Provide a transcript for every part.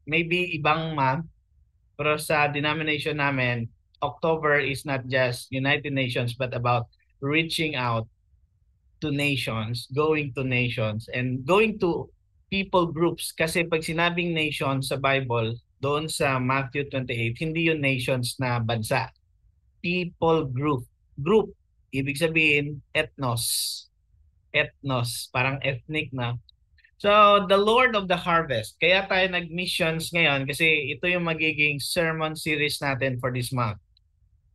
maybe ibang month, pero sa denomination namin, October is not just United Nations but about reaching out to nations, going to nations, and going to people groups. Kasi pag sinabing nation sa Bible, doon sa Matthew 28, hindi yung nations na bansa. People group. Group, ibig sabihin ethnos. Ethnos, parang ethnic na. So, the Lord of the Harvest. Kaya tayo nag-missions ngayon kasi ito yung magiging sermon series natin for this month.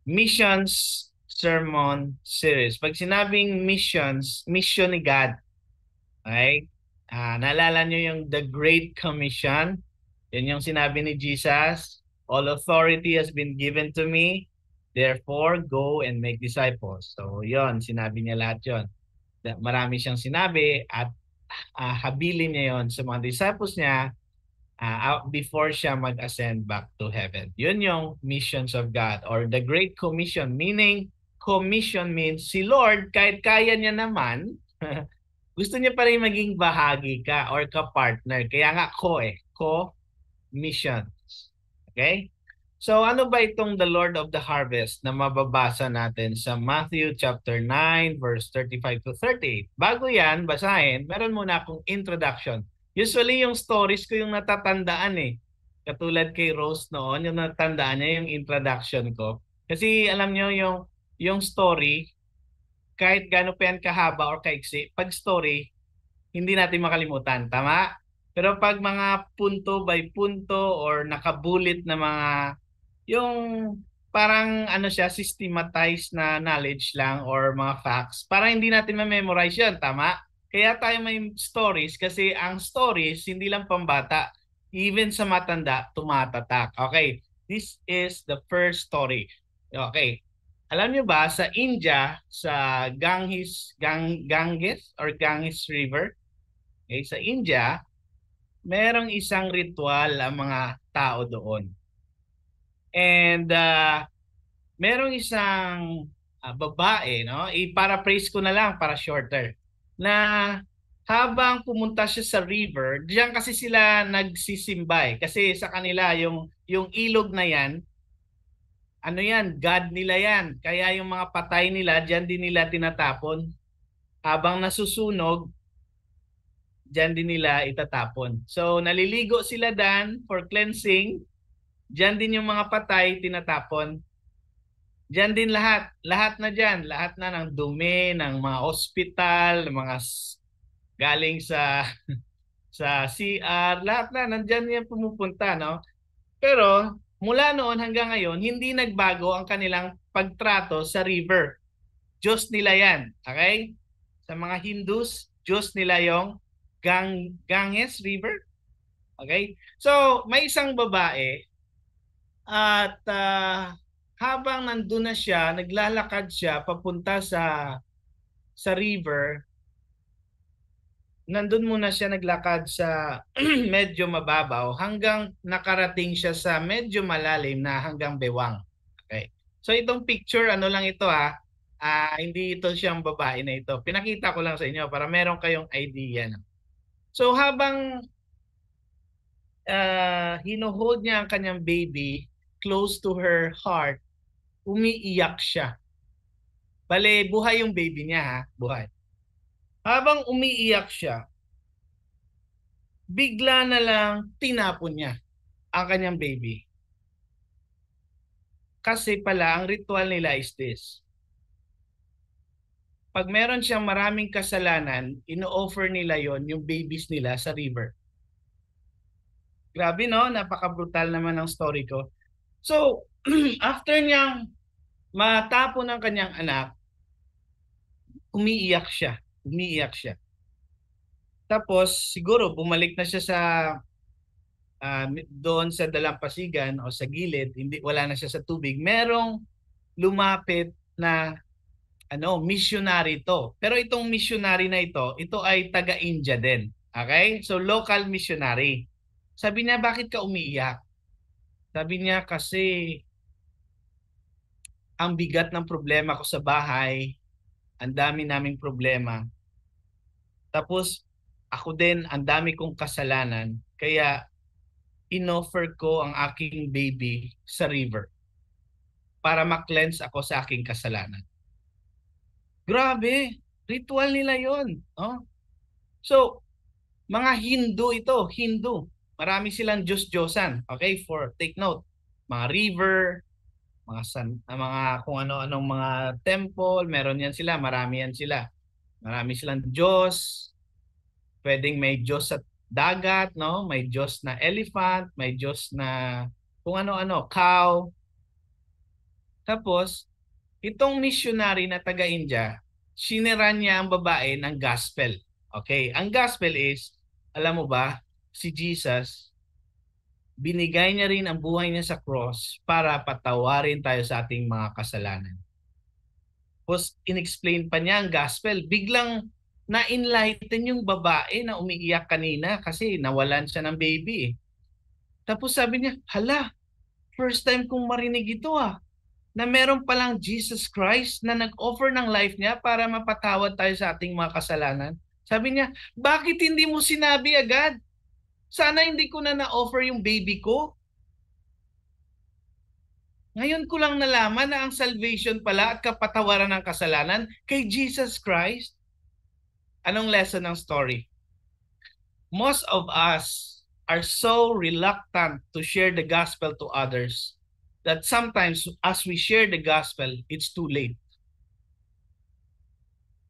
Missions sermon series. Pag sinabing missions, mission ni God. Okay? Naalala nyo yung The Great Commission? Yan yung sinabi ni Jesus. All authority has been given to me. Therefore, go and make disciples. So, yon sinabi niya lahat yon. Marami siyang sinabi at habilin niya yon sa mga disciples niya before siya mag-ascend back to heaven. Yun yung missions of God or the Great Commission. Meaning, commission means si Lord, kahit kaya niya naman, gusto niya pa rin maging bahagi ka or ka-partner. Kaya nga co-missions. Okay? So ano ba itong the Lord of the Harvest na mababasa natin sa Matthew chapter 9 verse 35 to 38? Bago yan, basahin, meron muna akong introduction. Usually yung stories ko yung natatandaan eh. Katulad kay Rose noon, yung natatandaan niya yung introduction ko. Kasi alam nyo yung story, kahit gaano pa yan kahaba or kaiksi, pag story, hindi natin makalimutan. Tama? Pero pag mga punto by punto or nakabulit na mga yung parang ano siya, systematized na knowledge lang or mga facts, para hindi natin ma-memorize yun, tama? Kaya tayo may stories kasi ang stories hindi lang pambata, even sa matanda, tumatatak. Okay, this is the first story. Okay, alam niyo ba sa India, sa Ganges or Ganges River, okay, sa India, merong isang ritual ang mga tao doon. And merong isang babae, no? I-paraphrase ko na lang para shorter. Na habang pumunta siya sa river, diyan kasi sila nagsisimbay. Kasi sa kanila yung ilog na yan, ano yan, God nila yan. Kaya yung mga patay nila, diyan din nila tinatapon. Habang nasusunog, diyan din nila itatapon. So naliligo sila dan for cleansing. Diyan din yung mga patay tinatapon. Diyan din lahat. Lahat na diyan. Lahat na ng dumi, ng mga hospital, ng mga galing sa sa CR, lahat na nandiyan yan pumupunta, no? Pero mula noon hanggang ngayon, hindi nagbago ang kanilang pagtrato sa river. Diyos nila yan. Okay? Sa mga Hindus, Diyos nila yung Ganges River. Okay? So, may isang babae at habang nandun na siya, naglalakad siya papunta sa river, nandun muna siya naglakad sa medyo mababaw hanggang nakarating siya sa medyo malalim na hanggang bewang. Okay. So itong picture, ano lang ito ha, hindi ito siyang babae na ito. Pinakita ko lang sa inyo para meron kayong idea. No? So habang hinohold niya ang kanyang baby close to her heart, umiiyak siya. Bale, buhay yung baby niya ha, buhay. Habang umiiyak siya, bigla na lang tinapon niya ang kanyang baby. Kasi pala, ang ritual nila is this. Pag meron siyang maraming kasalanan, ino-offer nila yon yung babies nila sa river. Grabe no, napaka-brutal naman ng story ko. So, after niyang matapon ng kanyang anak, umiiyak siya. Umiiyak siya. Tapos, siguro bumalik na siya sa doon sa dalampasigan o sa gilid, hindi wala na siya sa tubig. Merong lumapit na missionary to. Pero itong missionary na ito ay taga-India din. Okay? So local missionary. Sabi niya, bakit ka umiiyak? Sabi niya, kasi ang bigat ng problema ko sa bahay, ang dami naming problema. Tapos ako din, ang dami kong kasalanan. Kaya inoffer ko ang aking baby sa river para ma-cleanse ako sa aking kasalanan. Grabe, ritual nila yon. Oh. So, mga Hindu ito, Hindu. Marami silang Diyos-Diyosan. Okay, for take note. Mga river, mga kung ano-anong mga temple, meron yan sila, marami yan sila. Marami silang Diyos. Pwedeng may Diyos sa dagat, no? May Diyos na elephant, may Diyos na kung ano-ano, cow. Tapos, itong missionary na taga-India, sinira niya ang babae ng gospel. Okay, ang gospel is, alam mo ba, si Jesus, binigay niya rin ang buhay niya sa cross para patawarin tayo sa ating mga kasalanan. Tapos, inexplain pa niya ang gospel. Biglang na-enlighten yung babae na umiiyak kanina kasi nawalan siya ng baby eh. Tapos sabi niya, hala, first time kong marinig ito na meron palang Jesus Christ na nag-offer ng life niya para mapatawad tayo sa ating mga kasalanan. Sabi niya, bakit hindi mo sinabi agad? Sana hindi ko na na-offer yung baby ko. Ngayon ko lang nalaman na ang salvation pala at kapatawaran ng kasalanan kay Jesus Christ. Anong lesson ng story? Most of us are so reluctant to share the gospel to others that sometimes as we share the gospel, it's too late.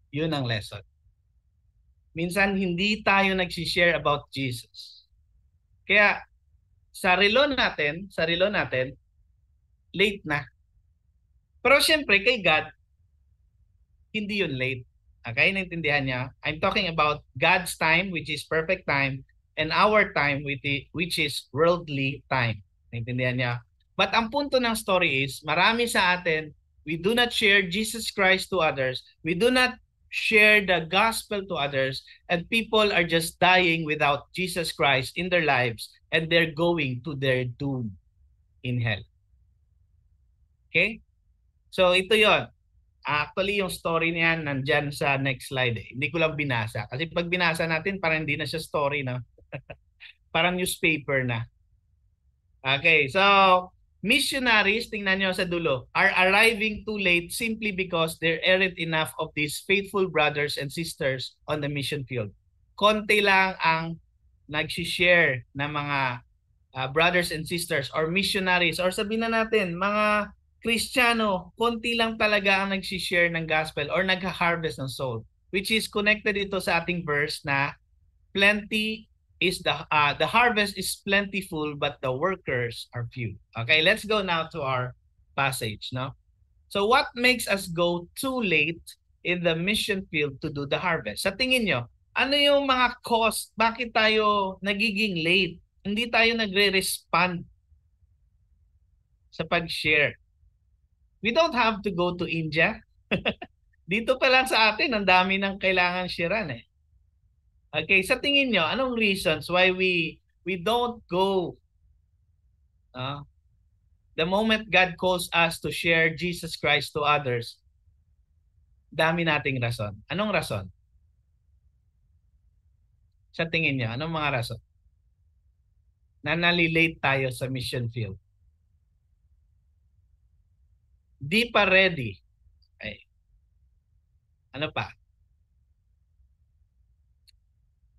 Yun ang lesson. Minsan hindi tayo nagsishare about Jesus. Kaya sa relo natin, late na. Pero syempre kay God, hindi yun late. Okay, naintindihan niya? I'm talking about God's time, which is perfect time, and our time, which is worldly time. Naintindihan niya? But ang punto ng story is, marami sa atin, we do not share Jesus Christ to others. We do not share the gospel to others, and people are just dying without Jesus Christ in their lives, and they're going to their doom in hell. Okay? So ito yon. Actually, yung story niyan nandyan sa next slide eh. Hindi ko lang binasa. Kasi pag binasa natin, parang hindi na siya story, no? Parang newspaper na. Okay, so missionaries, tingnan nyo sa dulo, are arriving too late simply because there aren't enough of these faithful brothers and sisters on the mission field. Konti lang ang nag-share na mga brothers and sisters or missionaries or sabihin na natin, mga Kristiyano, konti lang talaga ang nag-share ng gospel or nag-harvest ng soul, which is connected ito sa ating verse na plenty is the harvest is plentiful but the workers are few. Okay, let's go now to our passage, no? So what makes us go too late in the mission field to do the harvest? Sa tingin nyo, ano yung mga cause? Bakit tayo nagiging late? Hindi tayo nagre-respond sa pag-share. We don't have to go to India. Dito pa lang sa atin, ang dami ng kailangan sharean eh. Okay, sa tingin nyo, anong reasons why we don't go the moment God calls us to share Jesus Christ to others? Dami nating rason. Anong rason? Sa tingin nyo, anong mga rason? Na nalilate tayo sa mission field. Di pa ready. Okay. Ano pa?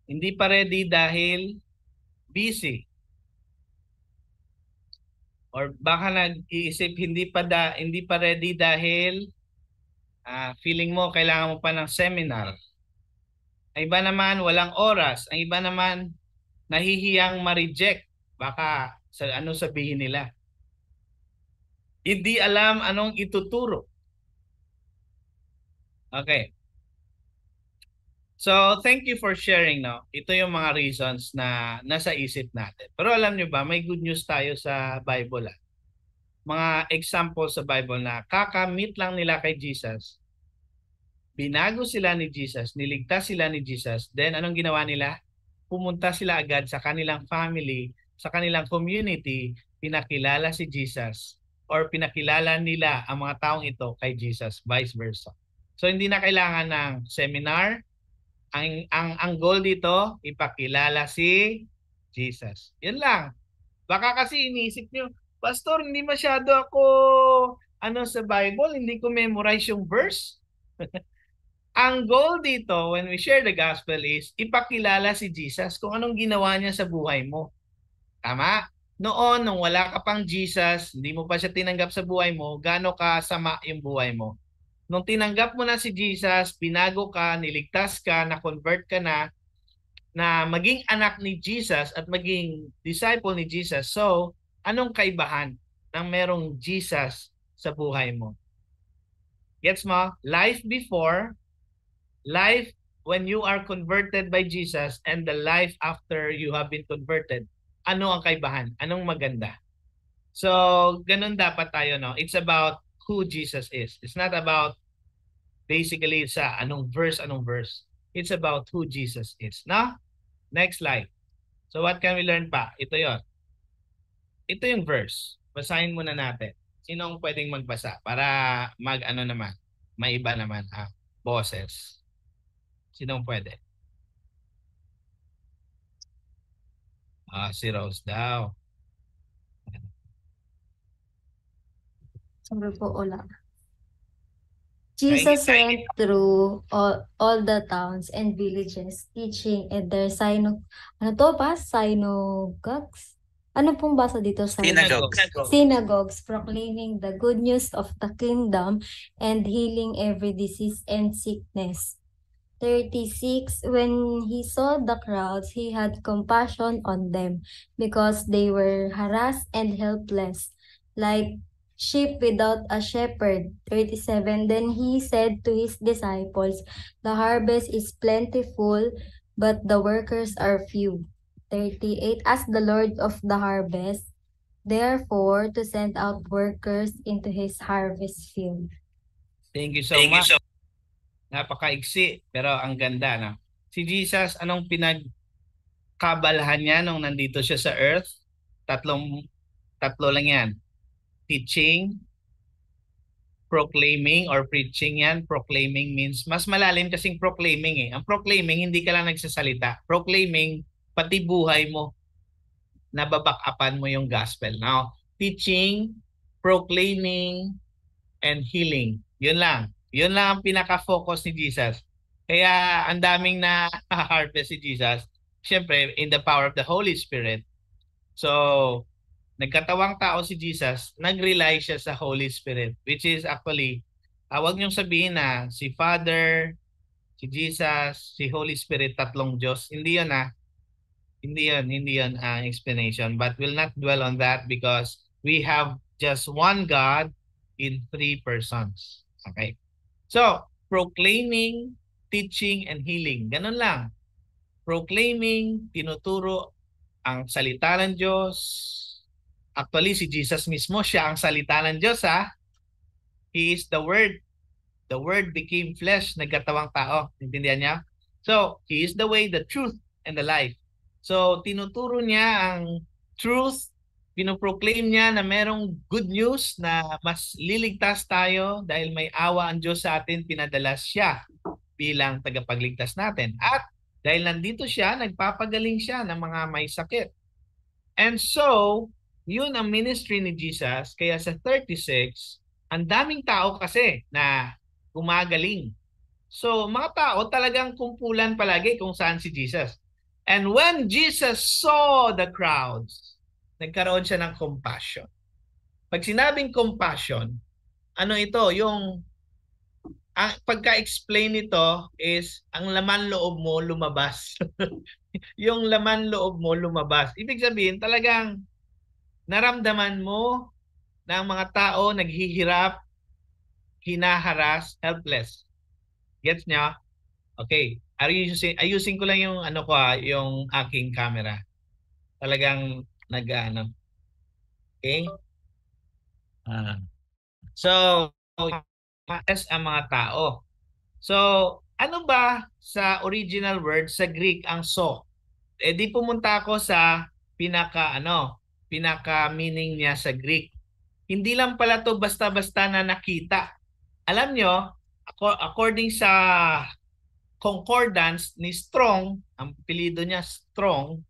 Hindi pa ready dahil busy. Or baka nag-iisip hindi pa ready dahil feeling mo kailangan mo pa ng seminar. Ang iba naman walang oras. Ang iba naman nahihiyang ma-reject. Baka ano sabihin nila. Hindi alam anong ituturo. Okay. So, thank you for sharing, no? Ito yung mga reasons na nasa isip natin. Pero alam nyo ba, may good news tayo sa Bible. Mga example sa Bible na kakamit lang nila kay Jesus. Binago sila ni Jesus, niligtas sila ni Jesus. Then, anong ginawa nila? Pumunta sila agad sa kanilang family, sa kanilang community, pinakilala si Jesus. Or pinakilala nila ang mga taong ito kay Jesus, vice versa. So hindi na kailangan ng seminar. Ang goal dito, ipakilala si Jesus. Yun lang. Baka kasi iniisip nyo, Pastor, hindi masyado ako sa Bible, hindi ko memorize yung verse. Ang goal dito when we share the gospel is ipakilala si Jesus kung anong ginawa niya sa buhay mo. Tama? Noon, nung wala ka pang Jesus, hindi mo pa siya tinanggap sa buhay mo, gaano kasama yung buhay mo. Nung tinanggap mo na si Jesus, binago ka, niligtas ka, na-convert ka na maging anak ni Jesus at maging disciple ni Jesus. So, anong kaibahan ng merong Jesus sa buhay mo? Gets mo? Life before, life when you are converted by Jesus, and the life after you have been converted. Ano ang kaibahan? Anong maganda? So, ganun dapat tayo, no? It's about who Jesus is. It's not about basically sa anong verse. It's about who Jesus is. No? Next slide. So, what can we learn pa? Ito yon. Ito yung verse. Basahin muna natin. Sino ang pwedeng magbasa para mag-ano naman? Maiba naman ang boses. Sino ang pwede? Si Rose daw. Sabi po, wala. Jesus went through all the towns and villages, teaching at their synagogues? Ano pong basa dito? Synagogues, proclaiming the good news of the kingdom and healing every disease and sickness. 36, when he saw the crowds, he had compassion on them because they were harassed and helpless, like sheep without a shepherd. 37, then he said to his disciples, the harvest is plentiful, but the workers are few. 38, ask the Lord of the harvest, therefore, to send out workers into his harvest field. Thank you so much. Napakaiksi, pero ang ganda, no? Si Jesus, anong pinagkabalahan niya nung nandito siya sa earth? Tatlo lang yan. Teaching, proclaiming, or preaching yan. Proclaiming means, mas malalim kasing proclaiming eh. Ang proclaiming, hindi ka lang nagsasalita. Proclaiming, pati buhay mo, nababakapan mo yung gospel. Now, teaching, proclaiming, and healing. Yun lang. Yun lang ang pinaka-focus ni Jesus. Kaya ang daming na-harvest si Jesus. Siyempre, in the power of the Holy Spirit. So, nagkatawang tao si Jesus, nag-rely siya sa Holy Spirit. Which is actually, huwag niyong sabihin na si Father, si Jesus, si Holy Spirit, tatlong Diyos. Hindi yun Hindi yun ang explanation. But we'll not dwell on that because we have just one God in three persons. Okay? So, proclaiming, teaching, and healing. Ganun lang. Proclaiming, tinuturo ang salita ng Diyos. Actually, si Jesus mismo, siya ang salita ng Diyos, ha? He is the Word. The Word became flesh, nagkatawang tao. Intindihan niya? So, He is the way, the truth, and the life. So, tinuturo niya ang truth, pinoproclaim niya na merong good news na mas liligtas tayo dahil may awa ang Diyos sa atin, pinadala siya bilang tagapagligtas natin. At dahil nandito siya, nagpapagaling siya ng mga may sakit. And so, yun ang ministry ni Jesus. Kaya sa 36, ang daming tao kasi na gumagaling. So, mga tao talagang kumpulan palagi kung saan si Jesus. And when Jesus saw the crowds, nagkaroon siya ng compassion. Pag sinabing compassion, ano ito? Yung ang pagka-explain nito is ang laman loob mo lumabas. Yung laman loob mo lumabas. Ibig sabihin, talagang naramdaman mo na ang mga tao naghihirap, hinaharas, helpless. Gets nyo? Okay. Ayusin ko lang yung yung aking camera. Talagang Okay? So, as ang mga tao. So, ano ba sa original word sa Greek ang so? Di pumunta ako sa pinaka meaning niya sa Greek. Hindi lang pala to basta-basta na nakita. Alam nyo, according sa concordance ni Strong, ang apelyido niya Strong,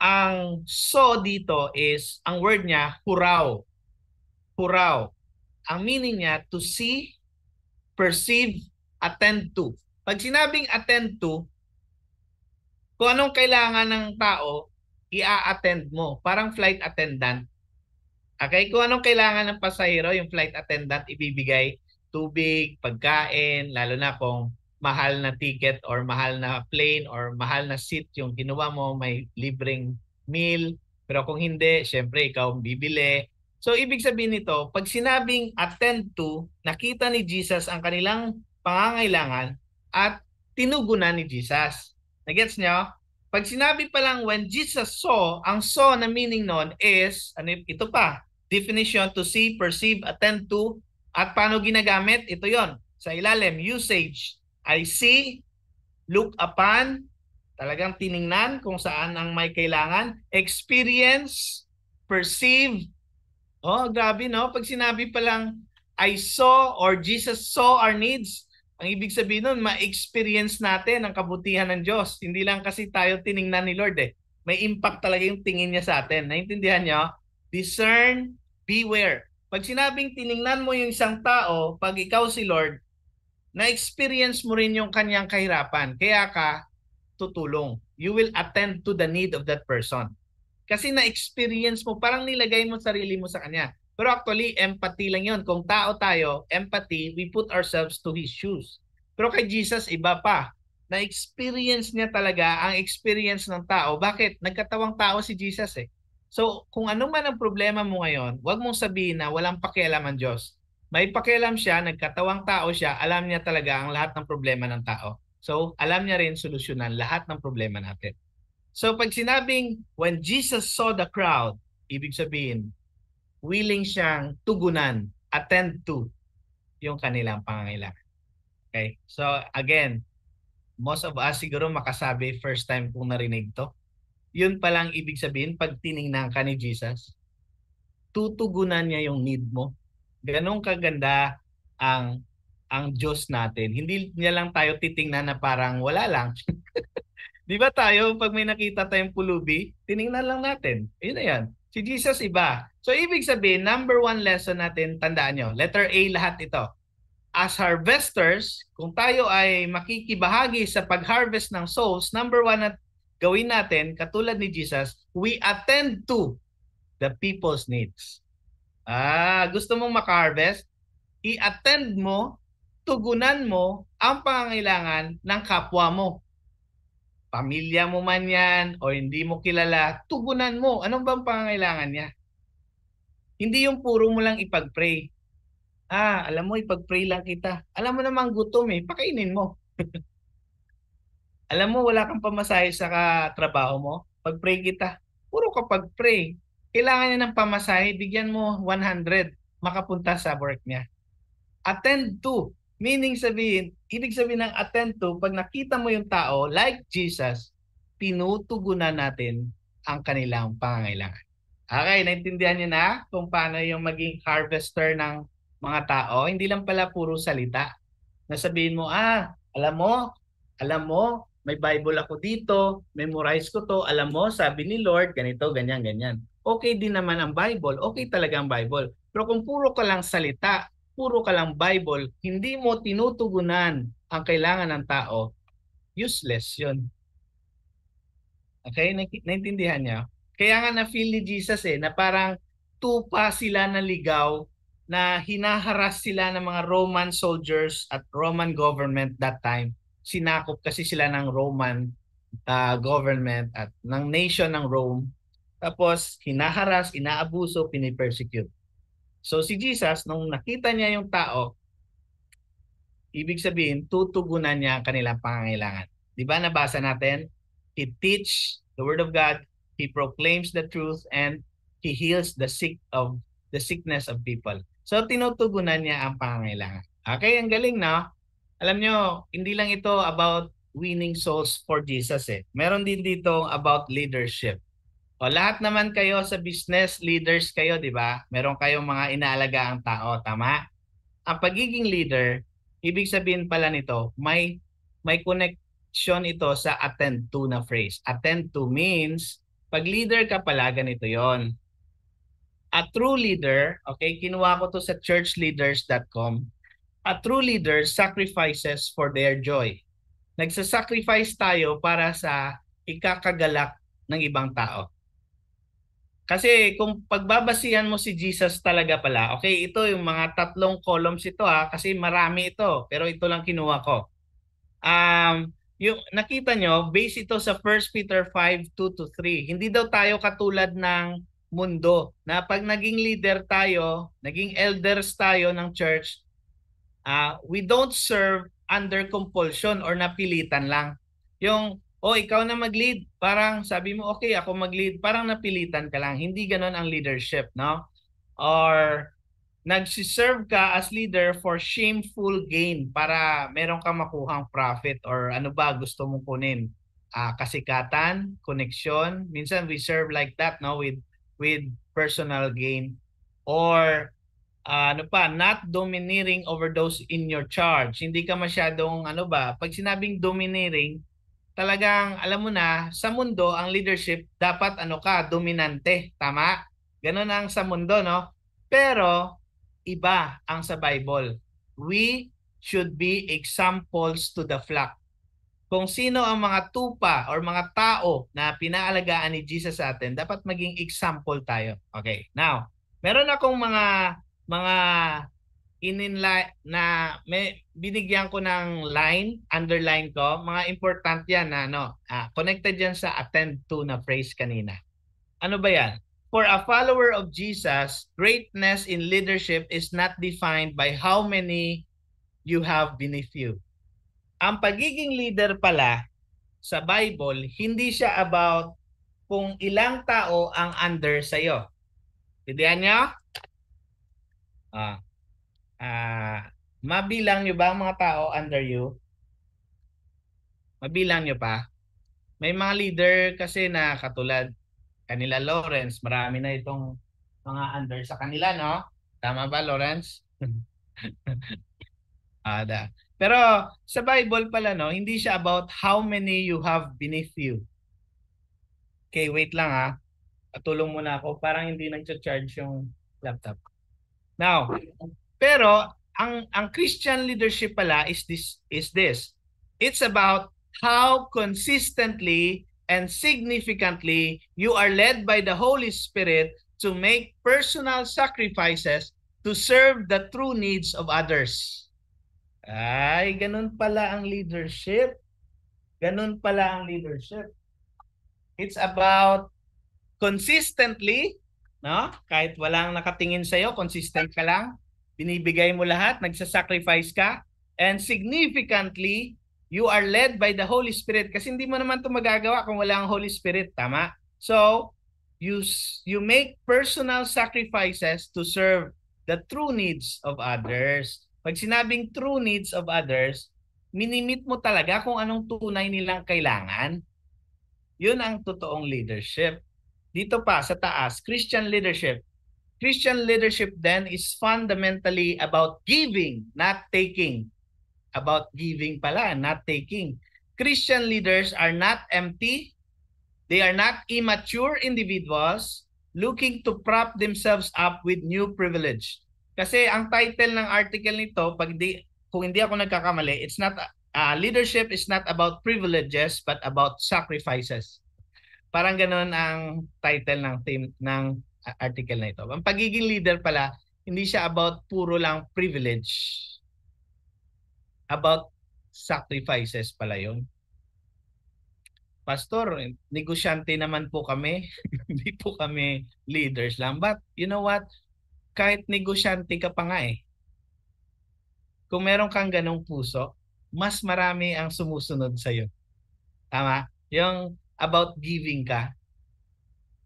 ang so dito is, ang word niya, huraw. Huraw. Ang meaning niya, to see, perceive, attend to. Pag sinabing attend to, kung anong kailangan ng tao, i-attend mo. Parang flight attendant. Okay? Kung anong kailangan ng pasahero, yung flight attendant ibibigay, tubig, pagkain, lalo na kung mahal na ticket or mahal na plane or mahal na seat yung kinuha mo, may libreng meal. Pero kung hindi, syempre ikaw ang bibili. So ibig sabihin nito, pag sinabing attend to, nakita ni Jesus ang kanilang pangangailangan at tinugunan ni Jesus. Nagets nyo? Pag sinabi pa lang when Jesus saw, ang saw na meaning nun is, ano ito pa, definition, to see, perceive, attend to, at paano ginagamit? Ito yon sa ilalim, usage. I see, look upon, talagang tiningnan kung saan ang may kailangan, experience, perceive. Oh, grabe no? Pag sinabi pa lang, I saw or Jesus saw our needs, ang ibig sabihin nun, ma-experience natin ang kabutihan ng Diyos. Hindi lang kasi tayo tiningnan ni Lord eh. May impact talaga yung tingin niya sa atin. Naintindihan niyo? Discern, beware. Pag sinabing tiningnan mo yung isang tao, pag ikaw si Lord, na-experience mo rin yung kanyang kahirapan. Kaya ka tutulong. You will attend to the need of that person. Kasi na-experience mo, parang nilagay mo sarili mo sa kanya. Pero actually, empathy lang yun. Kung tao tayo, empathy, we put ourselves to his shoes. Pero kay Jesus, iba pa. Na-experience niya talaga ang experience ng tao. Bakit? Nagkatawang tao si Jesus eh. So, kung ano man ang problema mo ngayon, huwag mong sabihin na walang pakialam ang Diyos. May pakialam siya, nagkatawang tao siya, alam niya talaga ang lahat ng problema ng tao. So, alam niya rin solusyonan lahat ng problema natin. So pag sinabing when Jesus saw the crowd, ibig sabihin, willing siyang tugunan, attend to yung kanilang pangangailangan. Okay? So again, most of us siguro makasabi first time kong narinig to. Yun palang ibig sabihin pag tiningnan ka ni Jesus, tutugunan niya yung need mo. Ganong kaganda ang Diyos natin. Hindi niya lang tayo titingnan na parang wala lang. Di ba tayo, pag may nakita tayong pulubi, tiningnan lang natin. Yun na yan. Si Jesus iba. So ibig sabihin, number one lesson natin, tandaan nyo, letter A lahat ito. As harvesters, kung tayo ay makikibahagi sa pag-harvest ng souls, number one na gawin natin, katulad ni Jesus, we attend to the people's needs. Gusto mong maka-harvest? I-attend mo, tugunan mo ang pangangailangan ng kapwa mo. Pamilya mo man yan o hindi mo kilala, tugunan mo. Anong bang pangangailangan niya? Hindi yung puro mo lang ipag-pray. Alam mo, ipag-pray lang kita. Alam mo namang gutom eh, pakainin mo. Alam mo, wala kang pamasahe sa trabaho mo, pag-pray kita. Puro ka pag-pray. Kailangan niya ng pamasahe, bigyan mo 100, makapunta sa work niya. Attend to. Meaning sabihin, ibig sabihin ng attend to, pag nakita mo yung tao, like Jesus, tinutugunan natin ang kanilang pangangailangan. Okay, naintindihan niyo na kung paano yung maging harvester ng mga tao? Hindi lang pala puro salita. Nasabihin mo, alam mo, may Bible ako dito, memorize ko to, alam mo, sabi ni Lord, ganito, ganyan, ganyan. Okay din naman ang Bible, okay talaga ang Bible. Pero kung puro ka lang salita, puro ka lang Bible, hindi mo tinutugunan ang kailangan ng tao, useless yun. Okay? Naintindihan niya? Kaya nga na-feel ni Jesus na parang tupa sila na ligaw na hinaharas sila ng mga Roman soldiers at Roman government that time. Sinakop kasi sila ng Roman government at ng nation ng Rome. Tapos hinaharas, inaabuso, pinipersecute. So si Jesus, nung nakita niya yung tao, ibig sabihin, tutugunan niya ang kanilang pangangailangan. Di ba nabasa natin? He teach the word of God, he proclaims the truth, and he heals the sickness of people. So tinutugunan niya ang pangangailangan. Okay, ang galing no? Alam nyo, hindi lang ito about winning souls for Jesus Meron din dito about leadership. O lahat naman kayo sa business, leaders kayo, di ba? Meron kayong mga inaalagaan tao, tama? Ang pagiging leader, ibig sabihin pala nito, may connection ito sa attend to na phrase. Attend to means, Pag leader ka pala, ganito yon. A true leader, okay, kinuha ko to sa churchleaders.com. A true leader sacrifices for their joy. Nagsasacrifice tayo para sa ikakagalak ng ibang tao. Kasi kung pagbabasihan mo si Jesus talaga pala, okay, ito yung mga 3 columns ito kasi marami ito, pero ito lang kinuha ko. Yung nakita nyo, base ito sa 1 Peter 5:2-3. Hindi daw tayo katulad ng mundo na pag naging leader tayo, naging elders tayo ng church, we don't serve under compulsion or napilitan lang. Yung, ikaw na mag-lead, parang sabi mo, okay, ako mag-lead, parang napilitan ka lang. Hindi ganon ang leadership, no? Or nagsiserve ka as leader for shameful gain para meron kang makuhang profit or ano ba gusto mong kunin. Kasikatan, connection. Minsan we serve like that, no, with personal gain. Or not domineering over those in your charge. Hindi ka masyadong pag sinabing domineering, talagang alam mo na sa mundo ang leadership dapat dominante, tama? Ganun ang sa mundo, no? Pero iba ang sa Bible. We should be examples to the flock. Kung sino ang mga tupa or mga tao na pinaalagaan ni Jesus sa atin, dapat maging example tayo. Okay. Now, meron akong mga ininline na binigyan ko ng line, underline ko, mga important yan na connected yan sa attend to na phrase kanina. Ano ba yan? For a follower of Jesus, greatness in leadership is not defined by how many you have beneath you. Ang pagiging leader pala sa Bible, hindi siya about kung ilang tao ang under sa'yo. Tindihan nyo? Mabilang nyo ba ang mga tao under you? Mabilang nyo pa? May mga leader kasi na katulad kanila Lawrence, marami na itong mga under sa kanila, no? Tama ba, Lawrence? Pero sa Bible pala, no, hindi siya about how many you have beneath you. Okay, wait lang Patulong muna ako. Parang hindi nag-charge yung laptop. Now, pero ang Christian leadership pala is this. It's about how consistently and significantly you are led by the Holy Spirit to make personal sacrifices to serve the true needs of others. Ay, ganun pala ang leadership. Ganun pala ang leadership. It's about consistently, no? Kahit walang nakatingin sa'yo, consistent ka lang. Binibigay mo lahat, nagsasacrifice ka. And significantly, you are led by the Holy Spirit. Kasi hindi mo naman ito magagawa kung wala ang Holy Spirit, tama? So, you make personal sacrifices to serve the true needs of others. Pag sinabing true needs of others, minimit mo talaga kung anong tunay nilang kailangan. Yun ang totoong leadership. Dito pa sa taas, Christian leadership. Christian leadership then is fundamentally about giving, not taking. About giving pala, not taking. Christian leaders are not empty. They are not immature individuals looking to prop themselves up with new privilege. Kasi ang title ng article nito, kung hindi ako nagkakamali, it's not leadership is not about privileges but about sacrifices. Parang ganoon ang title ng theme ng article na ito. Ang pagiging leader pala, hindi siya about puro lang privilege. About sacrifices pala yun. Pastor, negosyante naman po kami. Hindi po kami leaders lang. But you know what? Kahit negosyante ka pa nga kung meron kang ganong puso, mas marami ang sumusunod sa'yo. Tama? Yung about giving ka.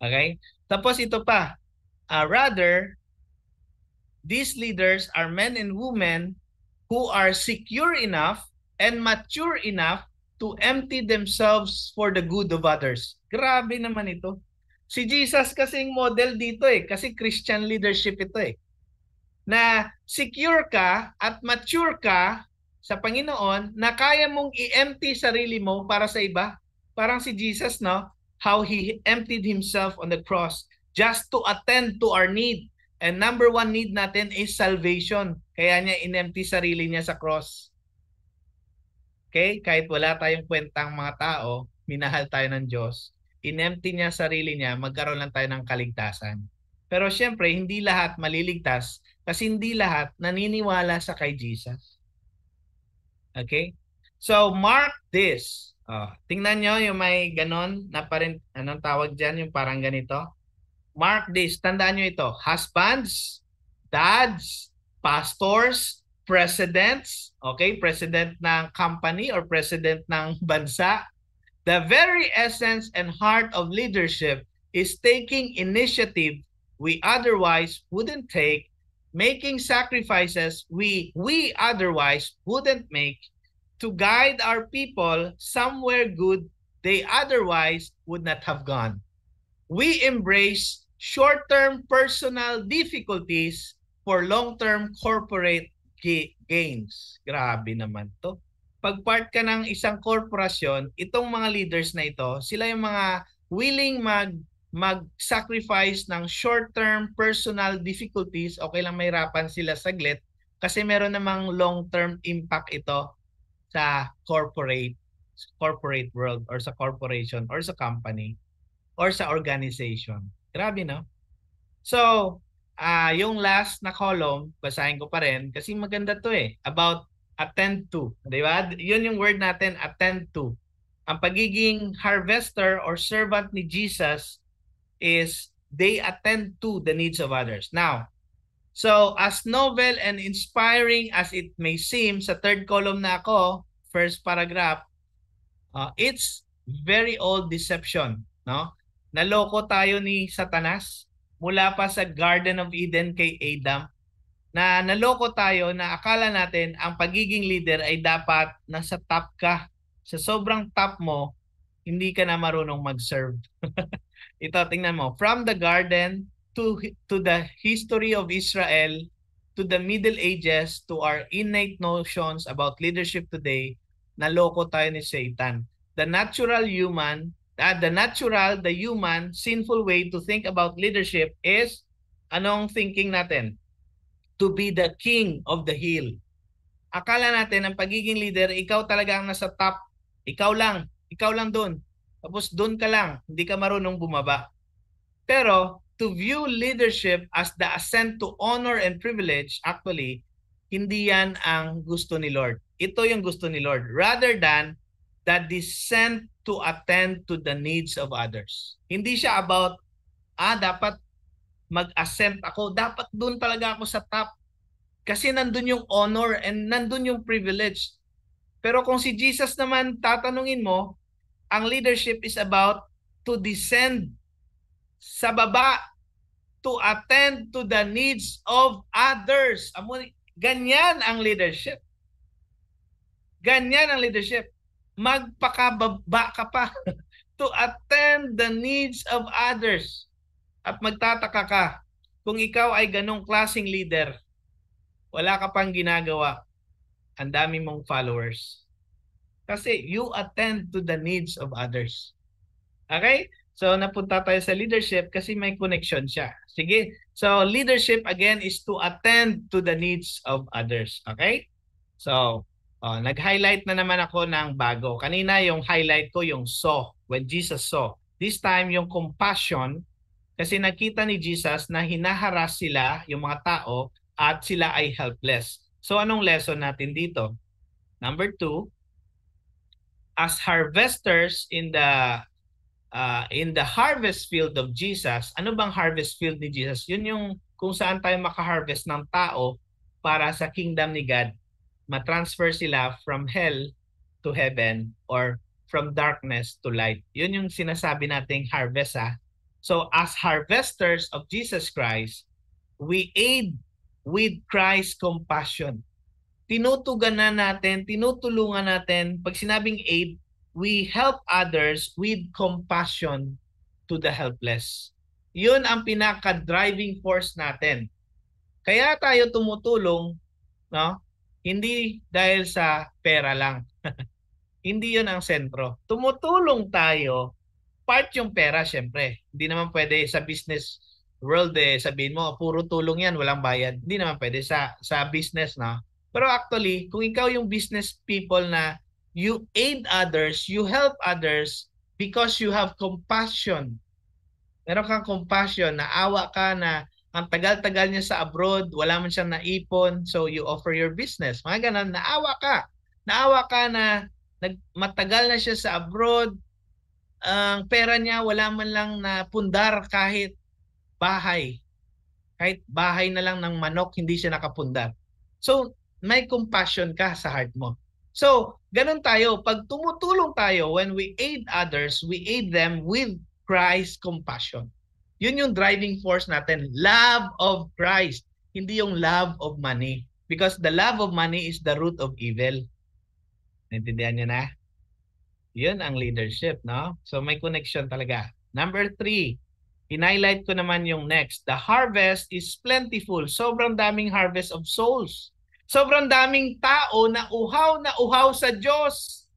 Okay? Tapos ito pa. Rather, these leaders are men and women who are secure enough and mature enough to empty themselves for the good of others. Grabe naman ito. Si Jesus kasing model dito kasi Christian leadership ito na secure ka at mature ka sa Panginoon na kaya mong i-empty sarili mo para sa iba. Parang si Jesus, no? how he emptied himself on the cross just to attend to our need. And number one need natin is salvation. Kaya niya inempty sarili niya sa cross. Okay? Kahit wala tayong kwentang mga tao, minahal tayo ng Diyos, inempty niya sarili niya, magkaroon lang tayo ng kaligtasan. Pero syempre, hindi lahat maliligtas kasi hindi lahat naniniwala sa kay Jesus. Okay? So, mark this. Tingnan nyo yung may ganon na parang, anong tawag dyan, yung parang ganito. Mark this. Tandaan nyo ito. Husbands, dads, pastors, presidents, okay? President ng company or president ng bansa. The very essence and heart of leadership is taking initiative we otherwise wouldn't take, making sacrifices we otherwise wouldn't make, to guide our people somewhere good they otherwise would not have gone. We embrace short-term personal difficulties for long-term corporate gains. Grabe naman to. Pag part ka ng isang korporasyon, itong mga leaders na ito, sila yung mga willing mag-sacrifice ng short-term personal difficulties. Okay lang mahirapan sila saglit kasi meron namang long-term impact ito sa corporate world or sa corporation or sa company or sa organization. Grabe, no? So, yung last na column, basahin ko pa rin kasi maganda to about attend to. Di ba? Yun yung word natin, attend to. Ang pagiging harvester or servant ni Jesus is they attend to the needs of others. Now, so as novel and inspiring as it may seem, sa third column na ako, first paragraph, it's very old deception, no? Naloko tayo ni Satanas mula pa sa Garden of Eden kay Adam, na naloko tayo na akala natin ang pagiging leader ay dapat nasa top ka. Sa sobrang top mo, hindi ka na marunong mag-serve. Ito, tingnan mo. From the garden to the history of Israel, to the Middle Ages, to our innate notions about leadership today, naloko tayo ni Satan. The human, sinful way to think about leadership is, anong thinking natin? To be the king of the hill. Akala natin ang pagiging leader, ikaw talaga ang nasa top. Ikaw lang doon. Tapos doon ka lang, hindi ka marunong bumaba. Pero to view leadership as the ascent to honor and privilege, actually, hindi yan ang gusto ni Lord. Ito yung gusto ni Lord. Rather than the descent to attend to the needs of others. Hindi siya about, dapat mag-ascent ako. Dapat doon talaga ako sa top. Kasi nandun yung honor and nandun yung privilege. Pero kung si Jesus naman tatanungin mo, ang leadership is about to descend sa baba, to attend to the needs of others. Ganyan ang leadership. Ganyan ang leadership. Magpakababa ka pa to attend the needs of others. At magtataka ka, kung ikaw ay ganong klaseng leader, wala ka pang ginagawa, ang dami mong followers. Kasi you attend to the needs of others. Okay? So napunta tayo sa leadership kasi may connection siya. Sige. So leadership again is to attend to the needs of others. Okay? So nag-highlight na naman ako ng bago. Kanina yung highlight ko yung saw, when Jesus saw. This time yung compassion kasi nakita ni Jesus na hinaharas sila, yung mga tao, at sila ay helpless. So anong lesson natin dito? Number 2, as harvesters in the harvest field of Jesus. Ano bang harvest field ni Jesus? Yun yung kung saan tayo maka-harvest ng tao para sa kingdom ni God. Ma-transfer sila from hell to heaven or from darkness to light. Yun yung sinasabi nating harvest. So as harvesters of Jesus Christ, we aid with Christ's compassion. Tinutulungan natin, pag sinabing aid, we help others with compassion to the helpless. Yun ang pinaka-driving force natin. Kaya tayo tumutulong, no? Hindi dahil sa pera lang. Hindi yun ang sentro. Tumutulong tayo part yung pera, syempre. Hindi naman pwede sa business world sabihin mo, puro tulong yan, walang bayad. Hindi naman pwede sa business, no? Pero actually, kung ikaw yung business people na you aid others, you help others because you have compassion. Meron kang compassion, naawa ka na ang tagal-tagal niya sa abroad, wala man siyang naipon, so you offer your business. Mga ganun, naawa ka. Naawa ka na matagal na siya sa abroad, ang pera niya wala man lang na pundar kahit bahay. Kahit bahay na lang ng manok, hindi siya nakapundar. So, may compassion ka sa heart mo. So, ganun tayo. Pag tumutulong tayo, when we aid others, we aid them with Christ's compassion. Yun yung driving force natin. Love of Christ. Hindi yung love of money. Because the love of money is the root of evil. Naintindihan niyo na? Yun ang leadership, no? So may connection talaga. Number 3, in-highlight ko naman yung next. The harvest is plentiful. Sobrang daming harvest of souls. Sobrang daming tao na uhaw sa Diyos.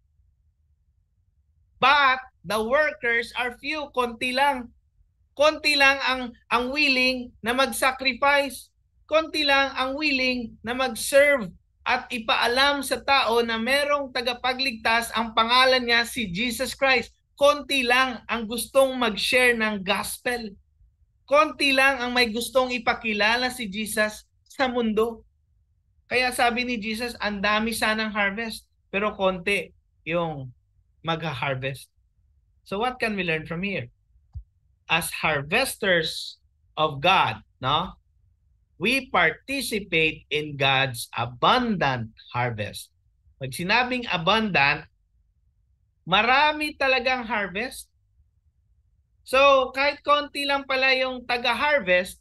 But the workers are few, konti lang. Konti lang ang willing na mag-sacrifice. Konti lang ang willing na mag-serve at ipaalam sa tao na merong tagapagligtas, ang pangalan niya si Jesus Christ. Konti lang ang gustong mag-share ng gospel. Konti lang ang may gustong ipakilala si Jesus sa mundo. Kaya sabi ni Jesus, ang dami sanang harvest, pero konti yung mag-harvest. So what can we learn from here? As harvesters of God, no? We participate in God's abundant harvest. Pag sinabing abundant, marami talagang harvest. So, kahit konti lang pala yung taga-harvest,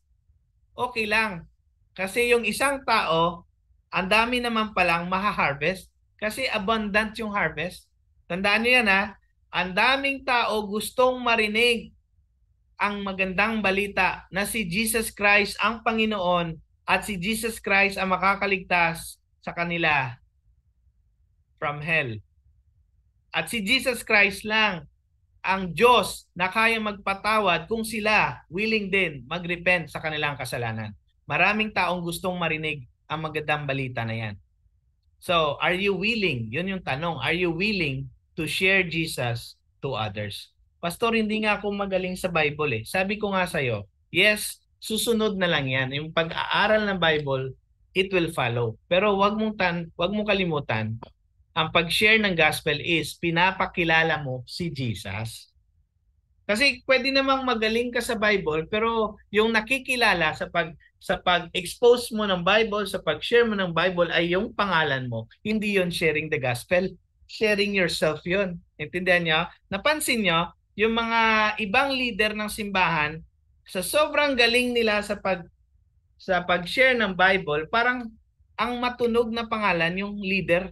okay lang. Kasi yung isang tao, ang dami naman palang maha-harvest. Kasi abundant yung harvest. Tandaan niyo yan ha. Ang daming tao gustong marinig ang magandang balita na si Jesus Christ ang Panginoon at si Jesus Christ ang makakaligtas sa kanila from hell. At si Jesus Christ lang ang Diyos na kaya magpatawad kung sila willing din magrepent sa kanilang kasalanan. Maraming taong gustong marinig ang magandang balita na yan. So, are you willing? Yun yung tanong. Are you willing to share Jesus to others? Pastor, hindi nga ako magaling sa Bible eh. Sabi ko nga sa'yo, yes, susunod na lang yan. Yung pag-aaral ng Bible, it will follow. Pero wag mong kalimutan, ang pag-share ng gospel is pinapakilala mo si Jesus. Kasi pwede namang magaling ka sa Bible, pero yung nakikilala sa pag-expose mo ng Bible, sa pag-share mo ng Bible ay yung pangalan mo. Hindi yon sharing the gospel. Sharing yourself yon. Intindihan niyo? Napansin niyo? Yung mga ibang leader ng simbahan, sa sobrang galing nila sa pag-share ng Bible, parang ang matunog na pangalan yung leader,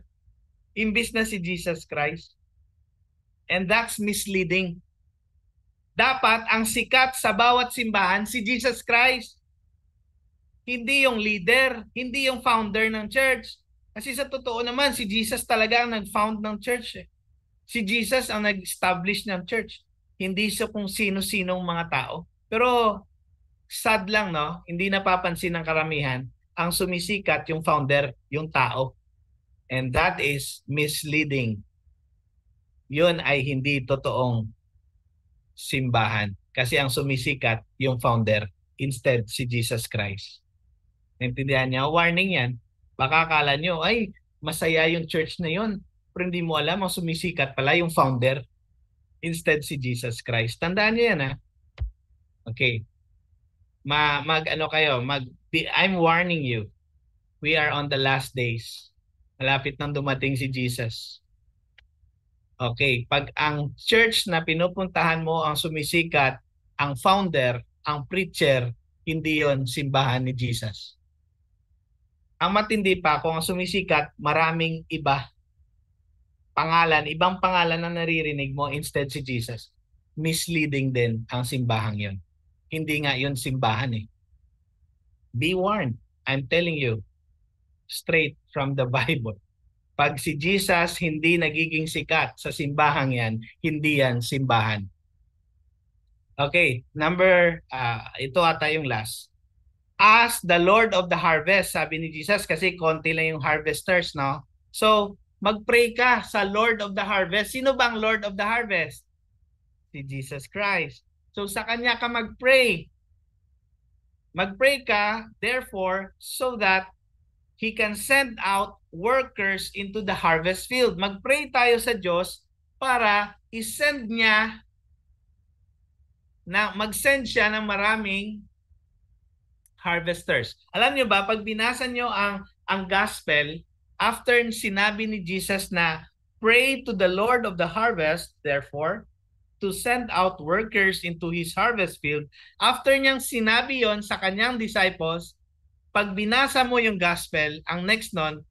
imbis na si Jesus Christ. And that's misleading. Dapat ang sikat sa bawat simbahan si Jesus Christ. Hindi yung leader, hindi yung founder ng church. Kasi sa totoo naman, si Jesus talaga ang nag-found ng church. Si Jesus ang nag-establish ng church. Hindi siya kung sino-sinong mga tao. Pero sad lang, no? Hindi napapansin ng karamihan. Ang sumisikat yung founder, yung tao. And that is misleading. Yun ay hindi totoong simbahan. Kasi ang sumisikat yung founder, instead si Jesus Christ. Naintindihan niya? Warning yan. Baka akala nyo, ay, masaya yung church na yun. Pero hindi mo alam, ang sumisikat pala yung founder, instead si Jesus Christ. Tandaan niyo yan, ha? Okay. I'm warning you. We are on the last days. Malapit nang dumating si Jesus. Okay, pag ang church na pinupuntahan mo ang sumisikat, ang founder, ang preacher, hindi yon simbahan ni Jesus. Ang matindi pa, kung ang sumisikat, maraming ibang pangalan na naririnig mo instead si Jesus. Misleading din ang simbahang yon. Hindi nga yon simbahan eh. Be warned. I'm telling you, straight from the Bible. Pag si Jesus hindi nagiging sikat sa simbahang yan, hindi yan simbahan. Okay, ito ata yung last. Ask the Lord of the harvest, sabi ni Jesus, kasi konti lang yung harvesters, no? So, mag-pray ka sa Lord of the harvest. Sino bang Lord of the harvest? Si Jesus Christ. So, sa Kanya ka mag-pray. Mag-pray ka, therefore, so that He can send out workers into the harvest field. Mag-pray tayo sa Diyos para i-send niya mag-send siya ng maraming harvesters. Alam niyo ba, pag binasa niyo ang gospel, after sinabi ni Jesus na pray to the Lord of the harvest, therefore, to send out workers into His harvest field, after niyang sinabi yon sa kanyang disciples, pag binasa mo yung gospel, ang next nun,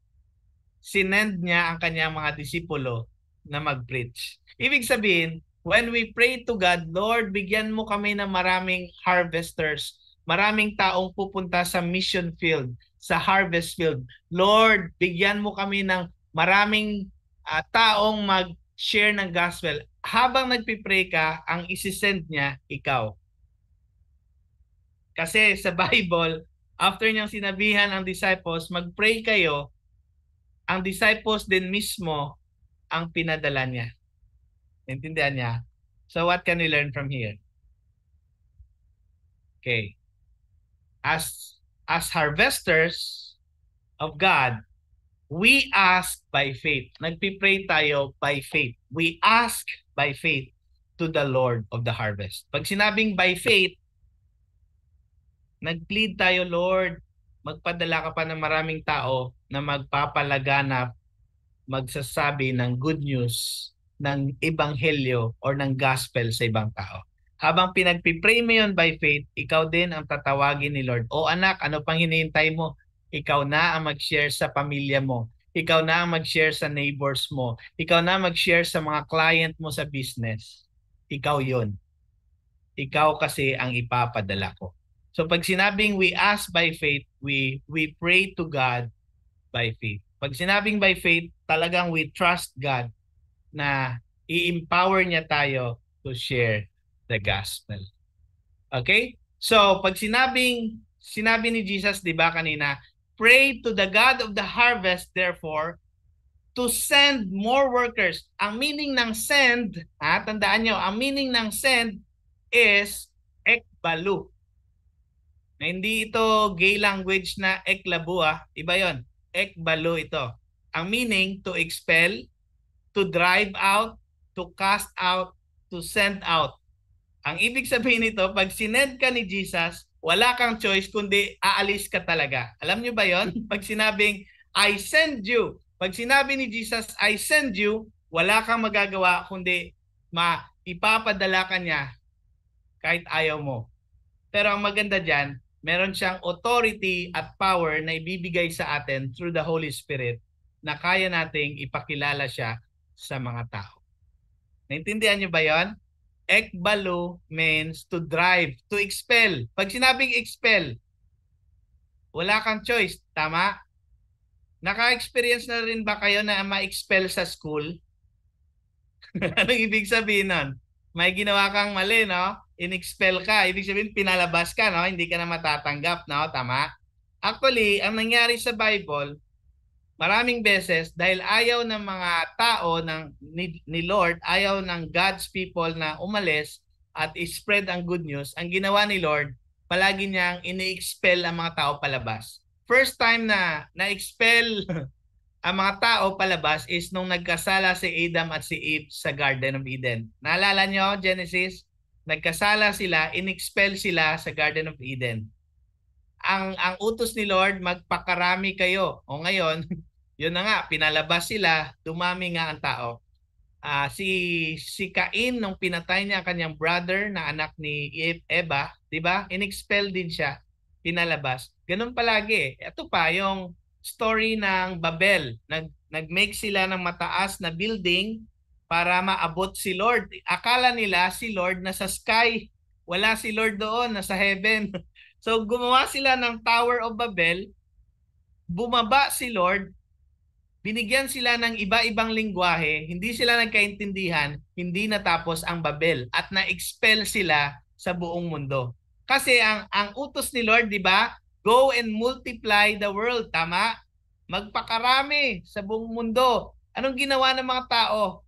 sinend niya ang kanyang mga disipulo na mag-preach. Ibig sabihin, when we pray to God, Lord, bigyan mo kami ng maraming harvesters, maraming taong pupunta sa mission field, sa harvest field. Lord, bigyan mo kami ng maraming taong mag-share ng gospel. Habang nagpipray ka, ang isisend niya, ikaw. Kasi sa Bible, after niyang sinabihan ang disciples, mag-pray kayo, ang disciples din mismo ang pinadala niya. Intindihan niya? So what can we learn from here? Okay. As harvesters of God, we ask by faith. Nagpipray tayo by faith. We ask by faith to the Lord of the harvest. Pag sinabing by faith, nag-plead tayo, Lord, magpadala ka pa ng maraming tao na magpapalaganap, magsasabi ng good news, ng ebanghelyo or ng gospel sa ibang tao. Habang pinagpipray mo yun by faith, ikaw din ang tatawagin ni Lord. O anak, ano pang hinihintay mo? Ikaw na ang mag-share sa pamilya mo. Ikaw na ang mag-share sa neighbors mo. Ikaw na mag-share sa mga client mo sa business. Ikaw yun. Ikaw kasi ang ipapadala ko. So pag sinabing we ask by faith, we pray to God by faith. Pag sinabing by faith, talagang we trust God na i-empower niya tayo to share the gospel. Okay? So, pag sinabi ni Jesus, di ba kanina, pray to the God of the harvest, therefore, to send more workers. Ang meaning ng send, tandaan nyo, ang meaning ng send is ekbalu. Na hindi ito gay language na eklabu, iba yon. Ekbalu ito. Ang meaning, to expel, to drive out, to cast out, to send out. Ang ibig sabihin nito, pag sinend ka ni Jesus, wala kang choice kundi aalis ka talaga. Alam nyo ba yon? Pag sinabing, I send you. Pag sinabi ni Jesus, I send you, wala kang magagawa kundi ipapadala ka niya kahit ayaw mo. Pero ang maganda dyan, meron siyang authority at power na ibibigay sa atin through the Holy Spirit na kaya nating ipakilala siya sa mga tao. Naintindihan niyo ba yon? Ekbalu means to drive, to expel. Pag sinabing expel, wala kang choice. Tama? Naka-experience na rin ba kayo na ma-expel sa school? Anong ibig sabihin nun? May ginawa kang mali, no? In-expel ka. Ibig sabihin, pinalabas ka, no? Hindi ka na matatanggap, no? Tama? Actually, ang nangyari sa Bible, maraming beses, dahil ayaw ng mga tao ni Lord, ayaw ng God's people na umalis at i-spread ang good news, ang ginawa ni Lord, palagi niyang ini-expel ang mga tao palabas. First time na na-expel ang mga tao palabas is nung nagkasala si Adam at si Eve sa Garden of Eden. Naalala niyo, Genesis? Nagkasala sila, in-expel sila sa Garden of Eden. Ang utos ni Lord, magpakarami kayo. O ngayon, yun na nga, pinalabas sila, dumami nga ang tao. Si Cain, nung pinatay niya kanyang brother na anak ni Eva, di ba? In-expel din siya, pinalabas. Ganun palagi. Ito pa, yung story ng Babel. Nag-make sila ng mataas na building para maabot si Lord. Akala nila si Lord nasa sky. Wala si Lord doon, nasa heaven. So gumawa sila ng Tower of Babel, bumaba si Lord, binigyan sila ng iba-ibang lingwahe, hindi sila nagkaintindihan, hindi natapos ang Babel at na-expel sila sa buong mundo. Kasi ang utos ni Lord, di ba? Go and multiply the world, tama? Magpakarami sa buong mundo. Anong ginawa ng mga tao?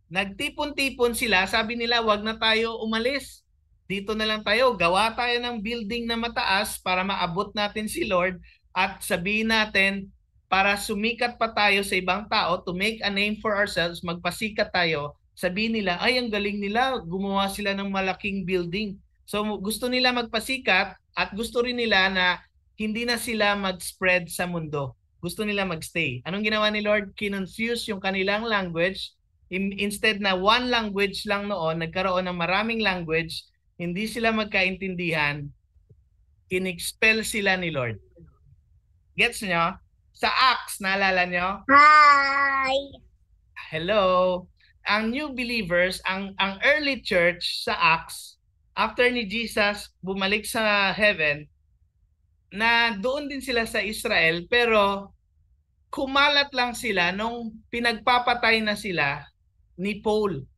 Nagtipon-tipon sila, sabi nila, wag na tayo umalis. Dito na lang tayo, gawa tayo ng building na mataas para maabot natin si Lord at sabihin natin para sumikat pa tayo sa ibang tao, to make a name for ourselves, magpasikat tayo, sabihin nila, ay ang galing nila, gumawa sila ng malaking building. So gusto nila magpasikat at gusto rin nila na hindi na sila mag-spread sa mundo. Gusto nila mag-stay. Anong ginawa ni Lord? Kinonfuse yung kanilang language. Instead na one language lang noon, nagkaroon ng maraming language, hindi sila magkaintindihan, in-expel sila ni Lord. Gets nyo? Sa Acts, naalala nyo? Hi! Hello! Ang new believers, ang early church sa Acts, after ni Jesus bumalik sa heaven, na doon din sila sa Israel, pero kumalat lang sila nung pinagpapatay na sila ni Paul.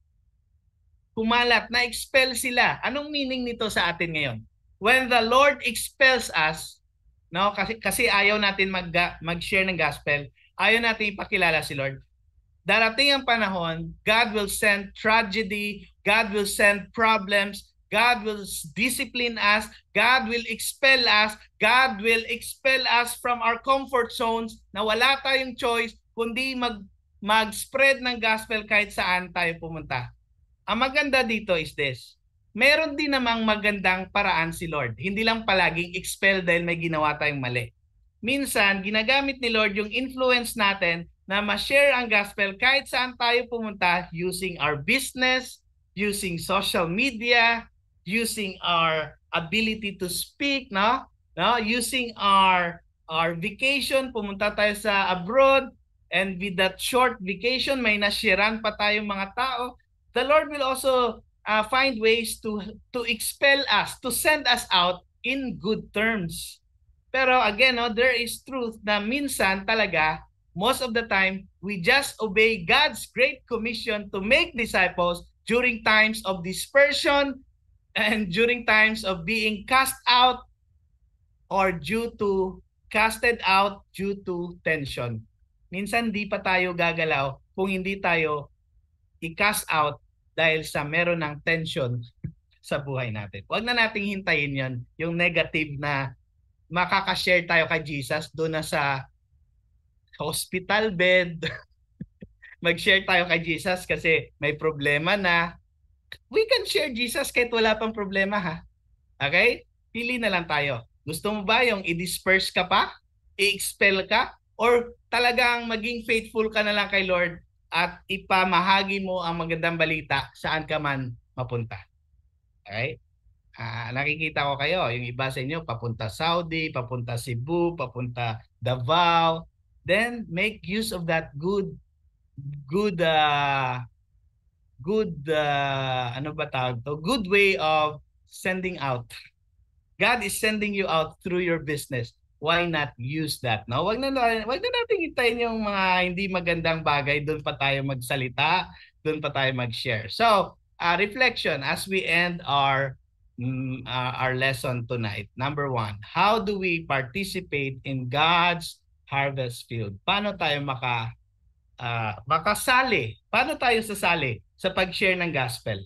Kumalat, na-expel sila. Anong meaning nito sa atin ngayon? When the Lord expels us, no, kasi ayaw natin mag-share ng gospel, ayaw natin ipakilala si Lord. Darating ang panahon, God will send tragedy, God will send problems, God will discipline us, God will expel us, God will expel us from our comfort zones na wala tayong choice kundi mag-spread ng gospel kahit saan tayo pumunta. Ang maganda dito is this. Meron din namang magandang paraan si Lord. Hindi lang palaging expel dahil may ginawa tayong mali. Minsan, ginagamit ni Lord yung influence natin na ma-share ang gospel kahit saan tayo pumunta using our business, using social media, using our ability to speak, no? Using our vacation, pumunta tayo sa abroad, and with that short vacation, may nasharean pa tayong mga tao. The Lord will also find ways to expel us, to send us out in good terms. Pero again, no, there is truth na minsan talaga, most of the time, we just obey God's great commission to make disciples during times of dispersion and during times of being cast out or casted out due to tension. Minsan di pa tayo gagalaw kung hindi tayo i-cast out dahil sa meron ng tension sa buhay natin. Huwag na nating hintayin yon, yung negative na makakashare tayo kay Jesus doon na sa hospital bed. Mag-share tayo kay Jesus kasi may problema na. We can share Jesus kahit wala pang problema, ha? Okay? Pili na lang tayo. Gusto mo ba yung i-disperse ka pa? I-expel ka? Or talagang maging faithful ka na lang kay Lord at ipamahagi mo ang magandang balita saan ka man mapunta? Okay? Nakikita ko kayo, yung iba sa inyo papunta Saudi, papunta Cebu, papunta Davao. Then make use of that good way of sending out. God is sending you out through your business. Why not use that? No? Wag na natin hintayin yung mga hindi magandang bagay, doon pa tayo magsalita, doon pa tayo mag-share. So, reflection as we end our lesson tonight. Number 1, how do we participate in God's harvest field? Paano tayo makasali? Paano tayo sasali sa pag-share ng gospel?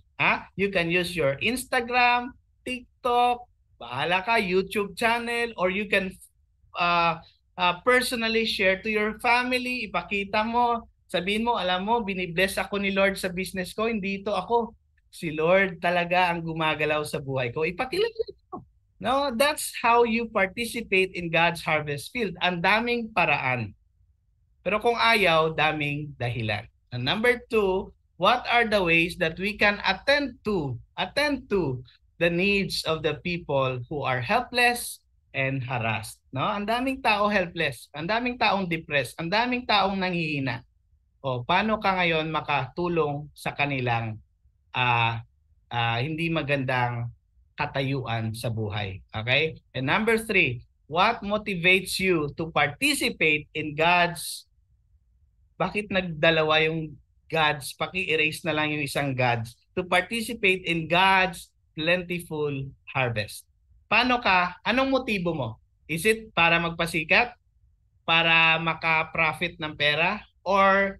You can use your Instagram, TikTok, bahala ka, YouTube channel, or you can personally share to your family, ipakita mo, sabihin mo, alam mo, binibless ako ni Lord sa business ko, hindi ito ako. Si Lord talaga ang gumagalaw sa buhay ko. Ipakilala mo. No, that's how you participate in God's harvest field. Ang daming paraan. Pero kung ayaw, daming dahilan. And number 2, what are the ways that we can attend to the needs of the people who are helpless and harassed? No? Ang daming tao helpless, ang daming taong depressed, ang daming taong nanghihina. Paano ka ngayon makatulong sa kanilang hindi magandang katayuan sa buhay? Okay? And number 3, what motivates you to participate in God's... Bakit nagdalawa yung God's? Paki-erase na lang yung isang God's. To participate in God's plentiful harvest. Anong motibo mo? Is it para magpasikat? Para maka-profit ng pera? Or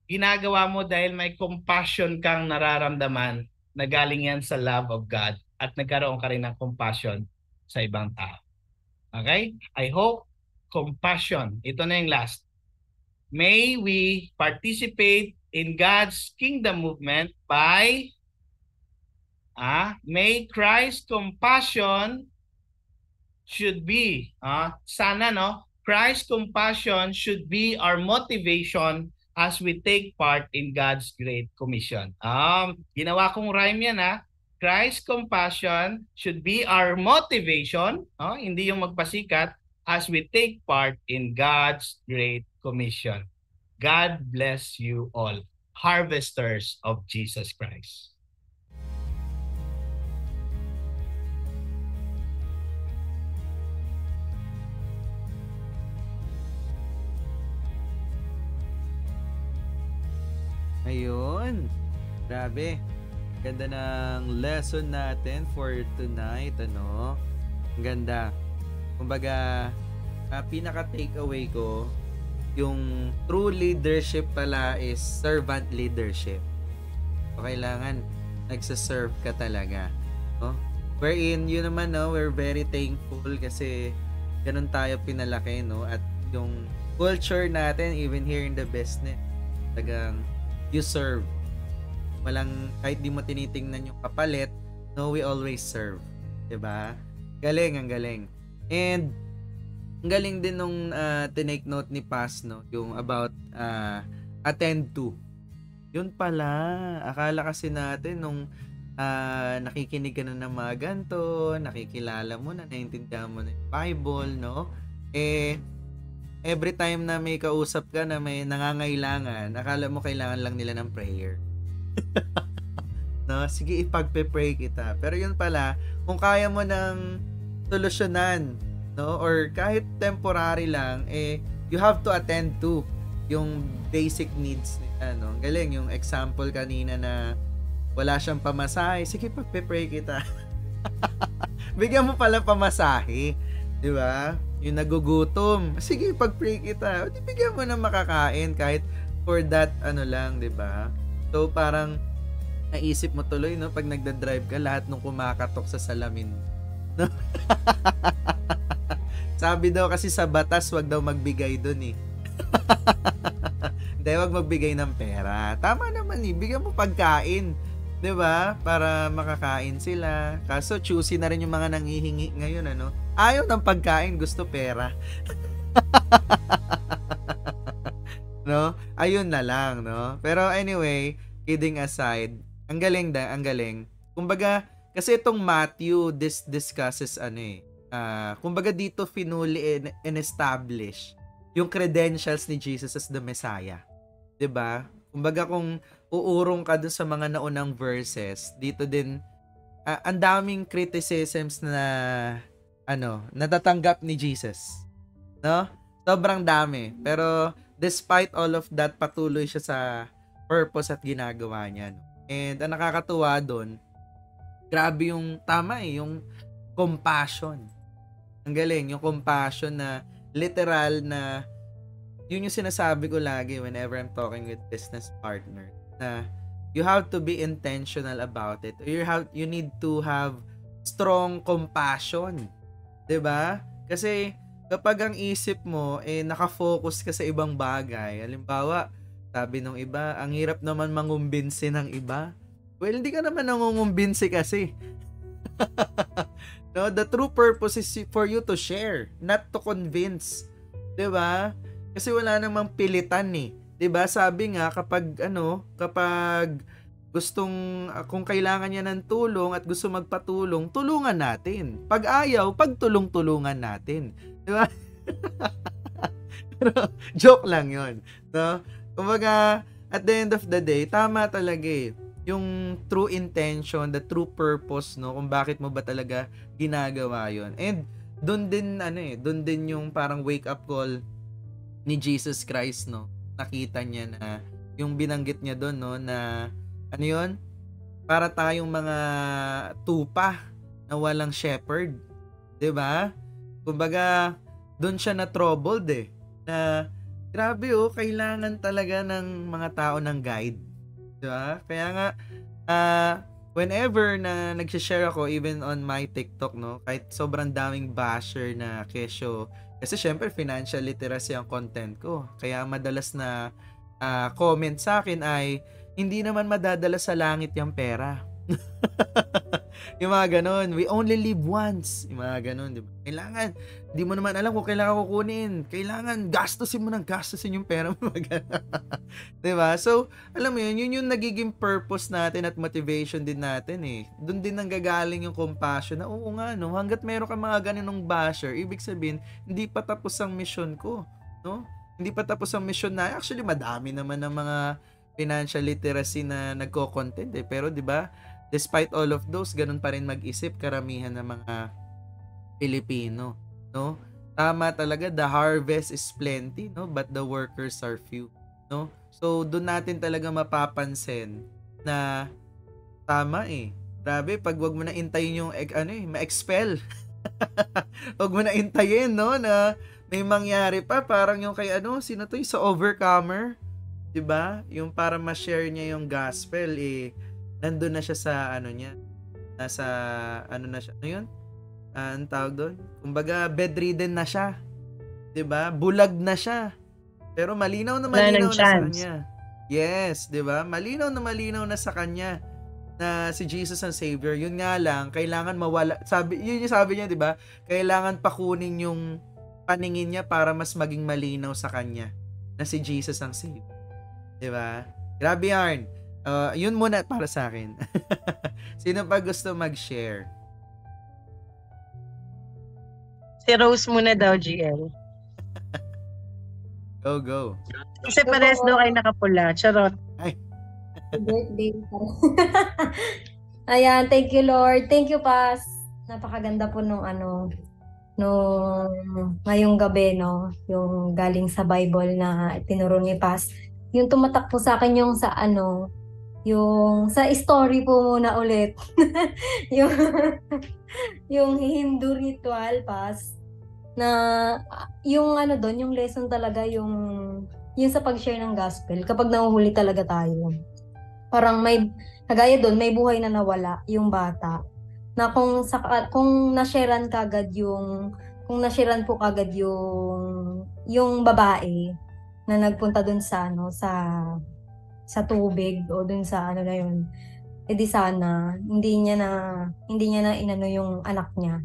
ginagawa mo dahil may compassion kang nararamdaman na galing yan sa love of God at nagkaroon ka rin ng compassion sa ibang tao? Okay? I hope compassion. Ito na yung last. May we participate in God's kingdom movement by may Christ's compassion should be sana Christ's compassion should be our motivation as we take part in God's Great Commission. Ginawa kong rhyme yan Christ's compassion should be our motivation, hindi yung magpasikat, as we take part in God's Great Commission. God bless you all, harvesters of Jesus Christ. Ayun. Grabe. Ganda ng lesson natin for tonight, Ang ganda. Kumbaga, pinaka takeaway ko, yung true leadership pala is servant leadership. So, kailangan nagsaserve ka talaga. Wherein, yun naman, we're very thankful kasi ganun tayo pinalaki, At yung culture natin, even here in the business, talagang you serve. Walang, kahit di mo tinitingnan yung kapalit, we always serve. Diba? Galing, ang galing. And, ang galing din nung tinake note ni Paz, yung about attend to. Yun pala, akala kasi natin nung nakikinig ka na ng mga ganito, nakikilala mo na, naiintindihan mo na yung Bible, every time na may kausap ka na may nangangailangan, akala mo kailangan lang nila ng prayer. Sige, ipagpe-pray kita. Pero yun pala, kung kaya mo ng solusyonan, or kahit temporary lang, you have to attend to yung basic needs nila, Galing, yung example kanina na wala siyang pamasahe, sige, pagpe-pray kita. Bigyan mo pala pamasahe, di ba? Yung nagugutom, sige, pag-pray kita. Bigyan mo na makakain kahit for that lang, 'di ba? So parang naisip mo tuloy pag nagda-drive ka, lahat nung kumakatok sa salamin. No? Sabi daw kasi sa batas, wag daw magbigay doon Hindi, wag magbigay ng pera. Tama naman bigyan mo pagkain. 'Di ba? Para makakain sila. Kaso choosy na rin yung mga nanghihingi ngayon, Ayaw ng pagkain, gusto pera. Ayun na lang, Pero anyway, kidding aside, ang galing. Kumbaga, kasi itong Matthew discusses kumbaga dito finuli and establish yung credentials ni Jesus as the Messiah. 'Di ba? Kumbaga kung uurong ka dun sa mga naunang verses, dito din ang daming criticisms na natatanggap ni Jesus. Sobrang dami. Pero despite all of that, patuloy siya sa purpose at ginagawa niya. And ang nakakatuwa doon, grabe yung tama yung compassion. Ang galing, yung compassion na literal na yun yung sinasabi ko lagi whenever I'm talking with business partner, na you have to be intentional about it. You need to have strong compassion. 'Di ba? Kasi kapag ang isip mo naka-focus ka sa ibang bagay, halimbawa, sabi nung iba, ang hirap naman mangumbinsi ng iba. Well, hindi ka naman nangungumbinsi kasi. The true purpose is for you to share, not to convince. 'Di ba? Kasi wala namang pilitan 'Di ba? Sabi nga kapag kung kailangan niya ng tulong at gusto magpatulong, tulungan natin. Pag ayaw, pagtulong-tulungan natin. 'Di ba? Pero joke lang 'yon, Kumbaga, at the end of the day, tama talaga yung true intention, the true purpose, kung bakit mo ba talaga ginagawa 'yon. And doon din yung parang wake up call ni Jesus Christ, Nakita niya na yung binanggit niya doon, na para tayong mga tupa na walang shepherd. 'Di ba? Kumbaga, doon siya na troubled na grabe kailangan talaga ng mga tao ng guide. 'Di ba? Kaya nga whenever na nag-share ako even on my TikTok, no, kahit sobrang daming basher na kesyo, kasi syempre financial literacy ang content ko. Kaya madalas na comment sa akin ay hindi naman madadala sa langit yung pera. Yung mga ganun. We only live once. Yung mga ganun, di ba? Kailangan, di mo naman alam kung kailangan kukunin. Kailangan, gastusin mo ng gastusin yung pera mo. Di ba? So, alam mo yun yung nagiging purpose natin at motivation din natin Doon din nanggagaling yung compassion na, oo nga, no? Hanggat meron ka mga ganunong basher, ibig sabihin, hindi pa tapos ang mission ko. No? Hindi pa tapos ang mission na, actually, madami naman ng mga financial literacy na nagko-content pero 'di ba, despite all of those, ganun pa rin mag-isip karamihan ng mga Pilipino, no? Tama talaga, the harvest is plenty, no, but the workers are few, no? So doon natin talaga mapapansin na tama grabe, pag wag mo na intayin yung ma-expel. Wag mo na intayin, no, na may mangyari pa, parang yung kay sino to, yung sa Overcomer, 'di ba? Yung para ma-share niya yung gospel nandun na siya sa niya. Nasa na siya. Ano 'yun? Ang tawag doon? Kumbaga bedridden na siya. 'Di ba? Bulag na siya. Pero malinaw na sa kanya. Yes, 'di ba? Malinaw na sa kanya na si Jesus ang Savior. Yun nga lang, kailangan mawala. Yun yung sabi niya, 'di ba? Kailangan pakunin yung paningin niya para mas maging malinaw sa kanya na si Jesus ang Savior. 'Di ba? Grabe yarn. Yun muna para sa akin. Sino pa gusto mag-share? Si Rose muna daw, GL. Go. Kasi pares daw kayo nakapula. Charot. Ay. Birthday. Ayan, thank you Lord. Thank you, Pas. Napakaganda po nung ngayong gabi, no? Yung galing sa Bible na tinuro ni Pas. Yung tumatak po sa akin yung sa yung sa story po muna ulit. yung Hindu ritual, Pas, na yung doon, yung lesson talaga, yung sa pag-share ng gospel, kapag nahuhuli talaga tayo. Parang kagaya doon, may buhay na nawala yung bata. Na kung na-sharean kagad po kagad yung babae na nagpunta doon sa tubig o doon sa na yun, edi sana hindi niya na inano yung anak niya.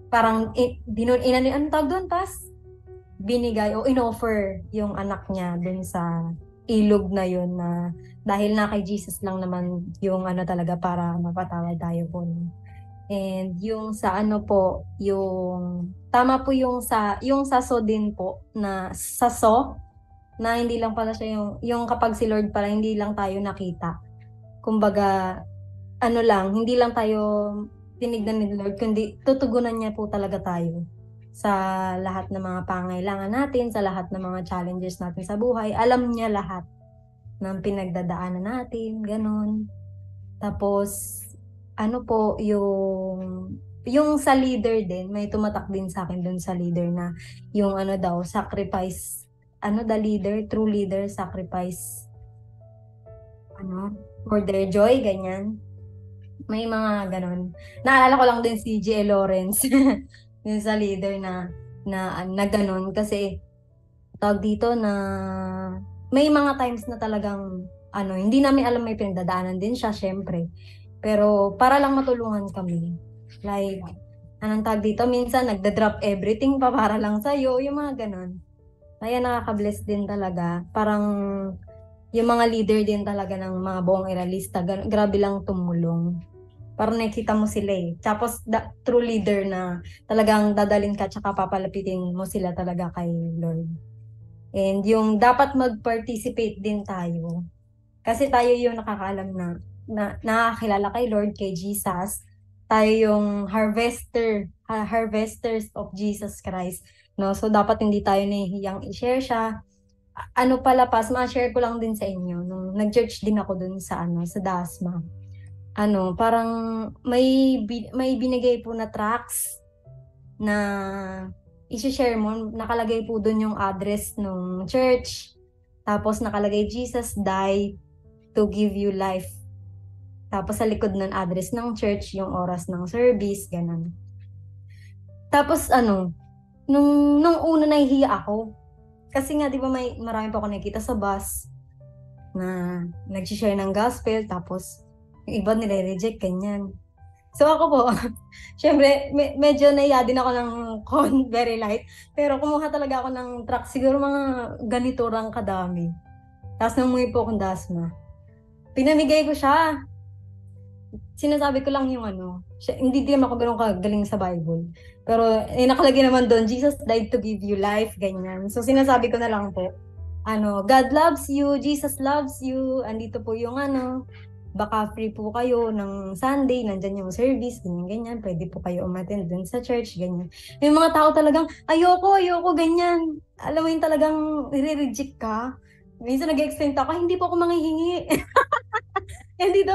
Parang ano tawag doon, Pas? Binigay o inoffer yung anak niya doon sa ilog na yun, na dahil na kay Jesus lang naman yung talaga para mapatawad tayo po. And yung sa po, yung tama po yung saso din po, na saso na hindi lang pala siya yung kapag si Lord pala, hindi lang tayo nakita. Kumbaga hindi lang tayo tinignan ni Lord, kundi tutugunan niya po talaga tayo sa lahat ng mga pangailangan natin, sa lahat ng mga challenges natin sa buhay. Alam niya lahat ng pinagdadaanan natin, ganun. Tapos po, yung sa leader din, may tumatak din sa akin dun sa leader na yung daw, sacrifice, the leader, true leader, sacrifice for their joy, ganyan. May mga ganun. Naalala ko lang din si G.L. Lawrence, yung sa leader na ganun, kasi tawag dito na may mga times na talagang hindi namin alam, may pinagdadaanan din siya, syempre. Pero para lang matulungan kami. Like, anong tawag dito? Minsan, nagda-drop everything pa para lang sa'yo. Yung mga ganun. Kaya nakaka-bless din talaga. Parang, yung mga leader din talaga ng mga buong iralista, grabe lang tumulong. Parang nakikita mo sila Tapos, true leader na talagang dadalhin ka tsaka papalapitin mo sila talaga kay Lord. And yung dapat mag-participate din tayo. Kasi tayo yung nakakaalam na nakakilala kay Lord, kay Jesus. Tayo yung harvesters of Jesus Christ, no? So dapat hindi tayo nahihiyang i-share siya. ano pala pas, ma-share ko lang din sa inyo. Nung nag-church din ako dun sa sa Dasma. Parang may binigay po na tracts na i-share mo. Nakalagay po dun yung address ng church. Tapos nakalagay, Jesus died to give you life. Tapos sa likod ng address ng church, yung oras ng service, ganun. Tapos nung una nahihiya ako. Kasi nga, di ba marami pa ako nakikita sa bus na nag-share ng gospel, tapos yung iba nire-reject, ganyan. So ako po, syempre, medyo nahiya din ako ng very light. Pero kumuha talaga ako ng track, siguro mga ganito lang kadami. Tapos namuhi po akong Dasma. Pinamigay ko siya. Sinasabi ko lang yung hindi din ako ganun kagaling sa Bible. Pero nakalagay naman doon, Jesus died to give you life, ganyan. So sinasabi ko na lang po, God loves you, Jesus loves you, andito po yung baka free po kayo ng Sunday, nandyan yung service, ganyan, pwede po kayo umattend dun sa church, ganyan. May mga tao talagang, ayoko, ganyan. Alam mo yung talagang nire-reject ka. Minsan nag-explain ako, hindi po ako manghihingi. And dito,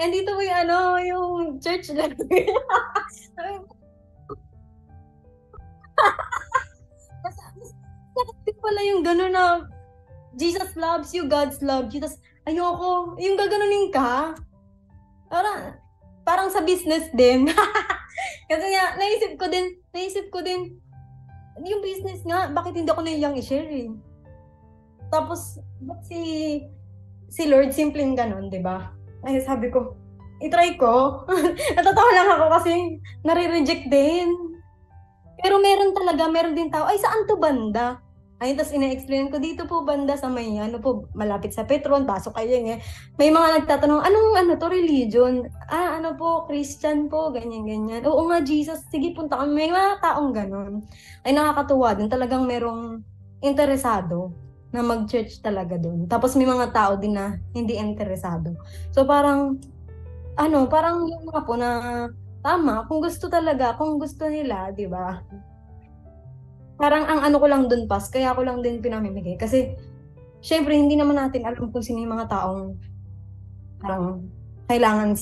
and dito po yung yung church lang. Kasi pala yung gano'n na Jesus loves you, God loves you. Tapos ayoko, yung gaganunin ka. Parang sa business din. Kasi nga, naisip ko din, yung business nga, bakit hindi ako naiyang i-share eh. Tapos, ba't si Lord simpleng ganon, di ba? Ay, sabi ko, itry ko. Natatawa lang ako kasi nare-reject din. Pero meron din tao, ay saan to banda? Ay, tapos ina-explain ko, dito po banda sa may, malapit sa Petron, pasok kayo eh. May mga nagtatanong, anong to, religion? Po, Christian po, ganyan. Oo nga, Jesus, sige, punta kami. May mga taong ganon. Ay, nakakatuwa din. Talagang merong interesado na mag-church talaga doon. Tapos may mga tao din na hindi interesado. So parang yung mga po na tama, kung gusto nila, di ba? Parang ang ko lang doon pas, kaya ko lang din pinamimigay. Kasi syempre hindi naman natin alam kung sino yung mga taong parang kailangan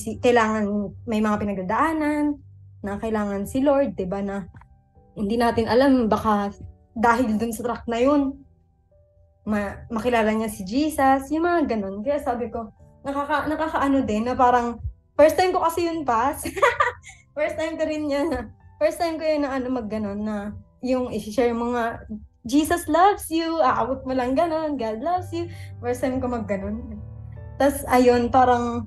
may mga pinagdadaanan, na kailangan si Lord, di ba, na hindi natin alam, baka dahil dun sa track na yun, makilala niya si Jesus, yung mga ganun. Kaya sabi ko, nakakaano din na parang, first time ko kasi yun pas. First time ko rin yan. First time ko yun na magganon na yung i-share mo nga, Jesus loves you, aabot mo lang ganon, God loves you. First time ko magganon. Tapos ayun, parang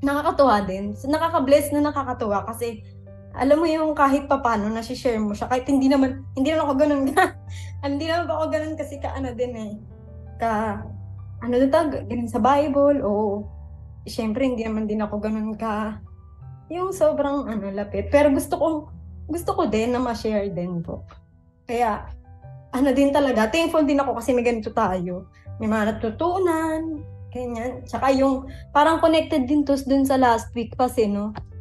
nakakatuwa din. So, nakaka-bless na nakakatuwa kasi alam mo yung kahit papano na share mo siya, kahit hindi naman ako ganun. Hindi naman ako ganun kasi din eh. Ganun sa Bible, o syempre hindi naman din ako ganun yung sobrang lapit. Pero gusto ko din na ma-share din po. Kaya, din talaga, thankful din ako kasi may ganito tayo. May mga natutunan, ganyan. Tsaka yung, parang connected din to dun sa last week kasi,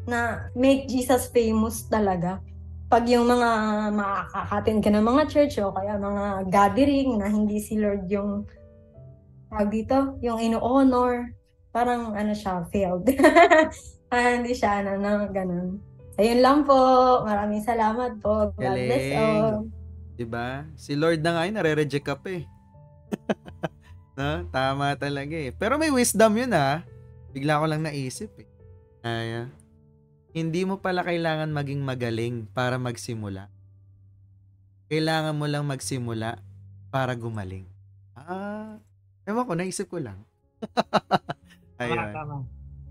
na make Jesus famous talaga. Pag yung mga makakatin ka ng mga church o kaya mga gathering na hindi si Lord yung yung ino-honor, parang siya, failed. Hindi siya ganun. Ayun lang po. Maraming salamat po. God bless all. Diba? Si Lord na nga yun, nare-reject ka pa eh. No? Tama talaga eh. Pero may wisdom yun Bigla ko lang naisip eh. Hindi mo pala kailangan maging magaling para magsimula. Kailangan mo lang magsimula para gumaling. Ewan ko, naisip ko lang. Ayun.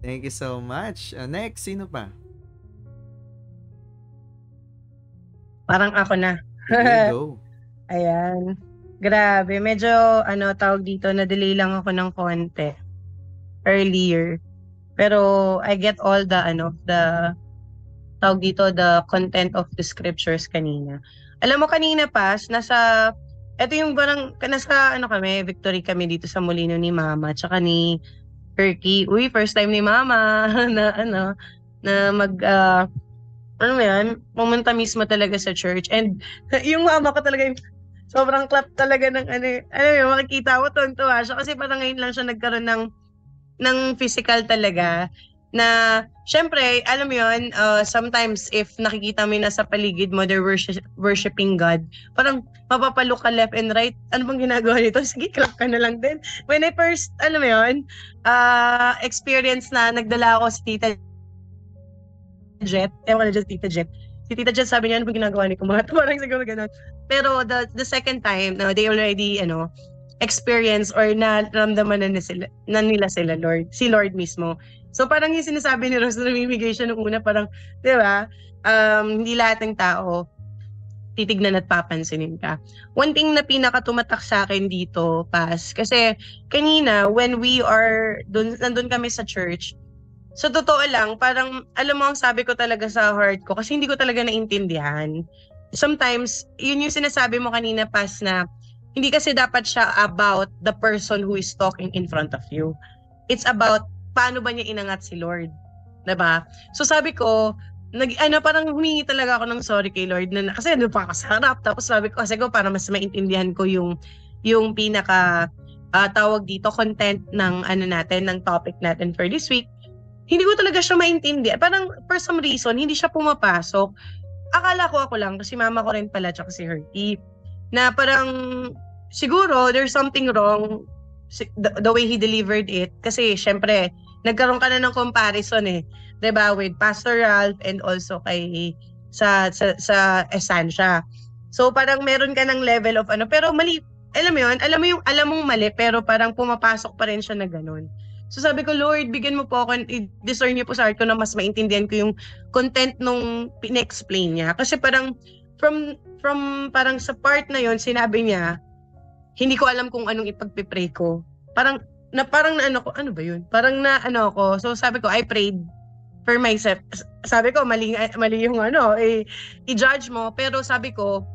Thank you so much. Next, sino pa? Parang ako na. Go. Ayan. Grabe. Medyo, tawag dito, na-delay lang ako ng konti. Earlier. Pero, I get all the tawag dito, the content of the scriptures kanina. Alam mo, kanina pas, ito yung nasa kami, victory kami dito sa Molino ni Mama, tsaka ni Perky. Uy, first time ni Mama na pumunta mismo talaga sa church. And yung mama ko talaga sobrang clap talaga ng makikita mo, tuwan-tuwa siya kasi parang ngayon lang siya nagkaroon ng physical talaga na syempre, alam mo yun, sometimes if nakikita mo yung nasa paligid mo, they're worshiping God, parang mapapalo ka left and right, ano bang ginagawa nito? Sige, clap ka na lang din. When I first, alam mo yun, experience na nagdala ako si Tita Jet, ewan ko na dyan, Tita Jet. Si Tita Jet sabi niya, ano bang ginagawa ni Kumata? Parang siguro ganun. Pero the second time, they already, experience or naramdaman na nila sila, Lord. Si Lord mismo. So parang yung sinasabi ni Rose na namimigay siya nung una, parang, di ba, hindi lahat ng tao titignan at papansinin ka. One thing na pinakatumatak sa akin dito, Pas, kasi kanina, when we are, nandun kami sa church, so totoo lang, parang, alam mo ang sabi ko talaga sa heart ko, kasi hindi ko talaga naintindihan. Sometimes, yun yung sinasabi mo kanina, Pas, na hindi kasi dapat siya about the person who is talking in front of you. It's about paano ba niya inangat si Lord. Diba? So sabi ko, parang humingi talaga ako ng sorry kay Lord na, kasi ano pa ako sa harap. Tapos sabi ko, kasi para mas maintindihan ko yung pinaka tawag dito, content ng ng topic natin for this week. Hindi ko talaga siya maintindihan. Parang for some reason, hindi siya pumapasok. Akala ko ako lang, kasi mama ko rin pala, tsaka si Herty, na parang siguro there's something wrong the way he delivered it. Kasi syempre, nagkaroon ka na ng comparison diba, with Pastor Ralph and also kay sa Estancia. So parang meron ka ng level of pero mali, alam mo yun, alam mong mali, pero parang pumapasok pa rin siya na ganun. So sabi ko, Lord, bigyan mo po ako, i-discern niyo po sa heart ko na mas maintindihan ko yung content nung pina-explain niya. Kasi parang from parang sa part na yon sinabi niya, hindi ko alam kung anong ipagpipray ko. Parang na ko, ano ba yun? Parang na ako. So sabi ko, I prayed for myself. Sabi ko, mali yung i-judge mo. Pero sabi ko,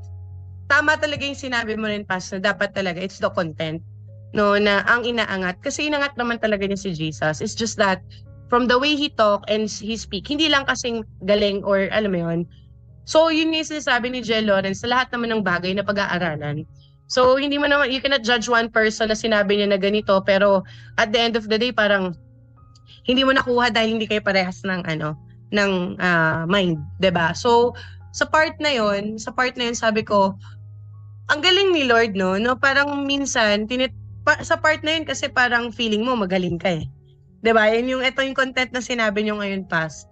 tama talaga yung sinabi mo rin, Pas, na dapat talaga, it's the content. No, na ang inaangat. Kasi inangat naman talaga niya si Jesus. It's just that, from the way he talk and he speak, hindi lang kasing galing or alam mo yun. So, yun yung sinasabi ni Jel Lawrence sa lahat naman ng bagay na pag-aaralan. So, hindi mo naman, you cannot judge one person na sinabi niya na ganito, pero at the end of the day, parang hindi mo nakuha dahil hindi kayo parehas ng mind, 'di ba? So, sa part na yon, sabi ko, ang galing ni Lord, no? Parang minsan sa part na yun kasi parang feeling mo magaling ka 'Di ba? Ito yung content na sinabi niyo ngayon, Pas.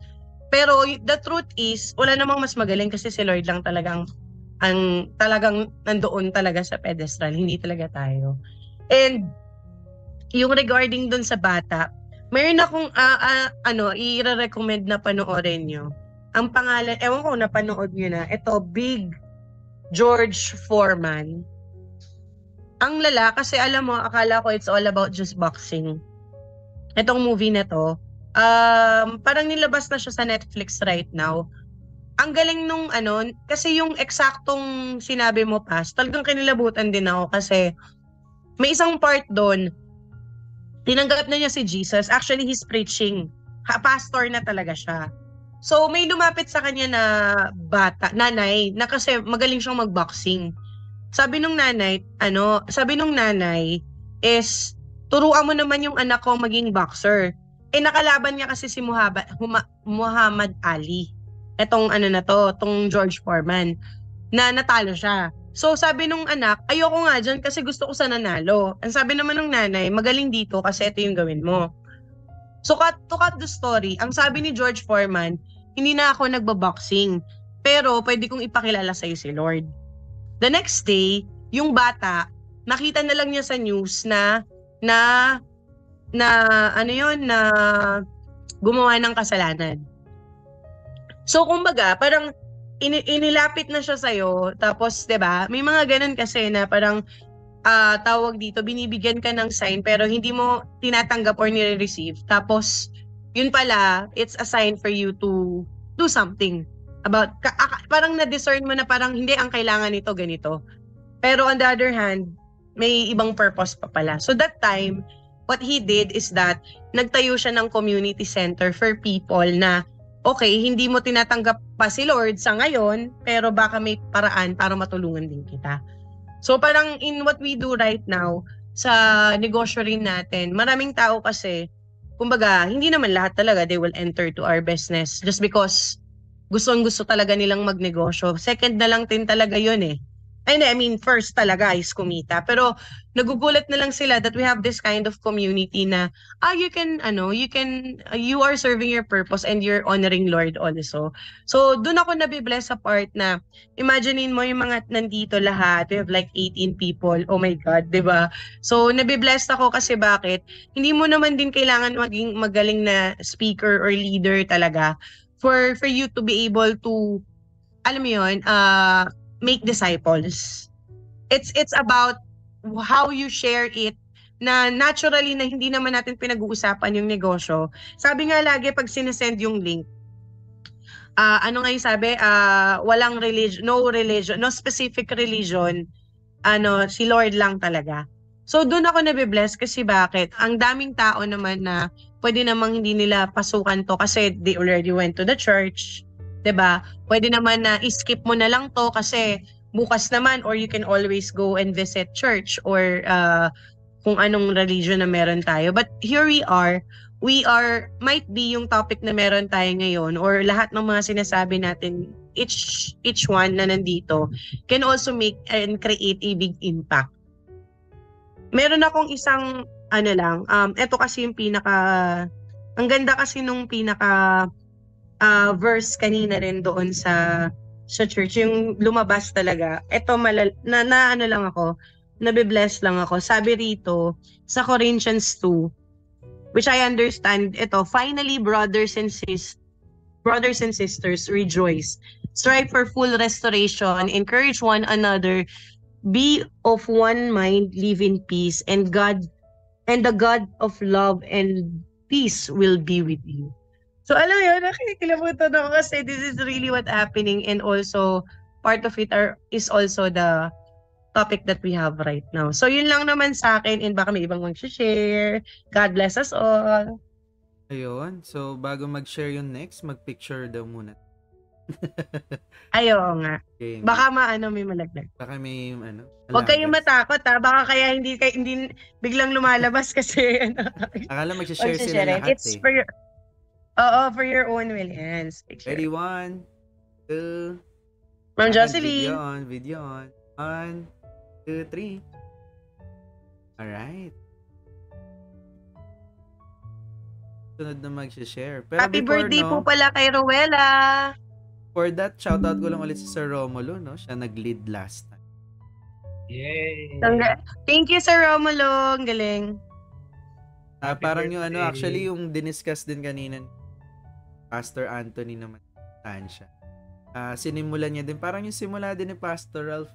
Pero the truth is, wala namang mas magaling kasi si Lord lang talagang nandoon talaga sa pedestal, hindi talaga tayo. And yung regarding dun sa bata, mayroon akong i-recommend na panoorin nyo. Ang pangalan, ewan ko napanood nyo na, ito, Big George Foreman. Ang lala, kasi alam mo, akala ko it's all about just boxing. Itong movie na to, parang nilabas na siya sa Netflix right now. Ang galing nung kasi yung eksaktong sinabi mo, Pas, talagang kinilabutan din ako kasi may isang part doon, tinanggap na niya si Jesus. Actually, he's preaching. Pastor na talaga siya. So, may lumapit sa kanya na nanay, na kasi magaling siyang magboxing. Sabi nung nanay is, turuan mo naman yung anak ko maging boxer. Nakalaban niya kasi si Muhammad Ali. Etong tong George Foreman, na natalo siya. So sabi nung anak, ayoko nga dyan kasi gusto ko sa nanalo. Ang sabi naman ng nanay, magaling dito kasi ito yung gawin mo. So to cut the story, ang sabi ni George Foreman, hindi na ako nagbaboxing, pero pwede kong ipakilala sa'yo si Lord. The next day, yung bata, nakita na lang niya sa news na gumawa ng kasalanan. So, kumbaga, parang inilapit na siya sa'yo, tapos, 'di ba? May mga ganun kasi na parang tawag dito, binibigyan ka ng sign pero hindi mo tinatanggap or nire-receive. Tapos, yun pala, it's a sign for you to do something about, parang na-discern mo na parang hindi ang kailangan nito ganito. Pero on the other hand, may ibang purpose pa pala. So that time, what he did is that nagtayo siya ng community center for people na okay, hindi mo tinatanggap pa si Lord sa ngayon, pero baka may paraan para matulungan din kita. So parang in what we do right now, sa negosyo rin natin, maraming tao kasi, kumbaga, hindi naman lahat talaga they will enter to our business just because gustong-gusto talaga nilang magnegosyo. Second na lang din talaga yun eh. And I mean, first talaga is kumita. Pero nagugulat na lang sila that we have this kind of community na, you are serving your purpose and you're honoring Lord also. So, dun ako nabibless sa part na, imaginein mo yung mga nandito lahat, we have like 18 people, oh my God, di ba? So, nabibless ako kasi bakit? Hindi mo naman din kailangan maging magaling na speaker or leader talaga for you to be able to, alam mo yun, make disciples. It's about how you share it na naturally na hindi naman natin pinag-uusapan yung negosyo. Sabi nga lagi pag sinesend yung link, ano nga yung sabi, walang religion, no specific religion, si Lord lang talaga. So doon ako nabibless kasi bakit? Ang daming tao naman na pwede namang hindi nila pasukan to kasi they already went to the church. 'Di ba? Pwede naman na i-skip mo na lang to kasi bukas naman, or you can always go and visit church or kung anong religion na meron tayo. But here might be yung topic na meron tayo ngayon or lahat ng mga sinasabi natin, each one na nandito can also make and create a big impact. Meron akong isang ito kasi yung ang ganda kasi nung pinaka verse kanina rin doon sa church, yung lumabas talaga. Ito nabibless lang ako. Sabi rito sa Corinthians 2, which I understand, ito, finally brothers and sisters, rejoice. Strive for full restoration, encourage one another, be of one mind, live in peace, and the God of love and peace will be with you. So alam mo yun, nakikilabutan ako kasi this is really what happening, and also part of it is also the topic that we have right now. So yun lang naman sa akin, and baka may ibang mag-share. God bless us all. Ayun. So bago mag-share yung next, mag-picture daw muna. Ayo nga. Okay. Baka may malaglag. Baka may Huwag kayong matakot ha. Baka kaya hindi biglang lumalabas kasi Akala mag-share sila lahat It's for for your own will. Yes. Ready, 1, 2. Ma'am Jocelyn. Video on. 1, 2, 3. Alright. Sunod na mag-share. Pero Happy before, birthday po pala kay Rowella. For that, shoutout ko lang ulit si Sir Romulo, no? Siya nag-lead last time. Yay! Thank you, Sir Romulo. Ang galing. Parang yung actually yung diniscuss din kanina ni Pastor Anthony naman siya. Sinimulan niya din. Parang yung simula din ni Pastor Ralph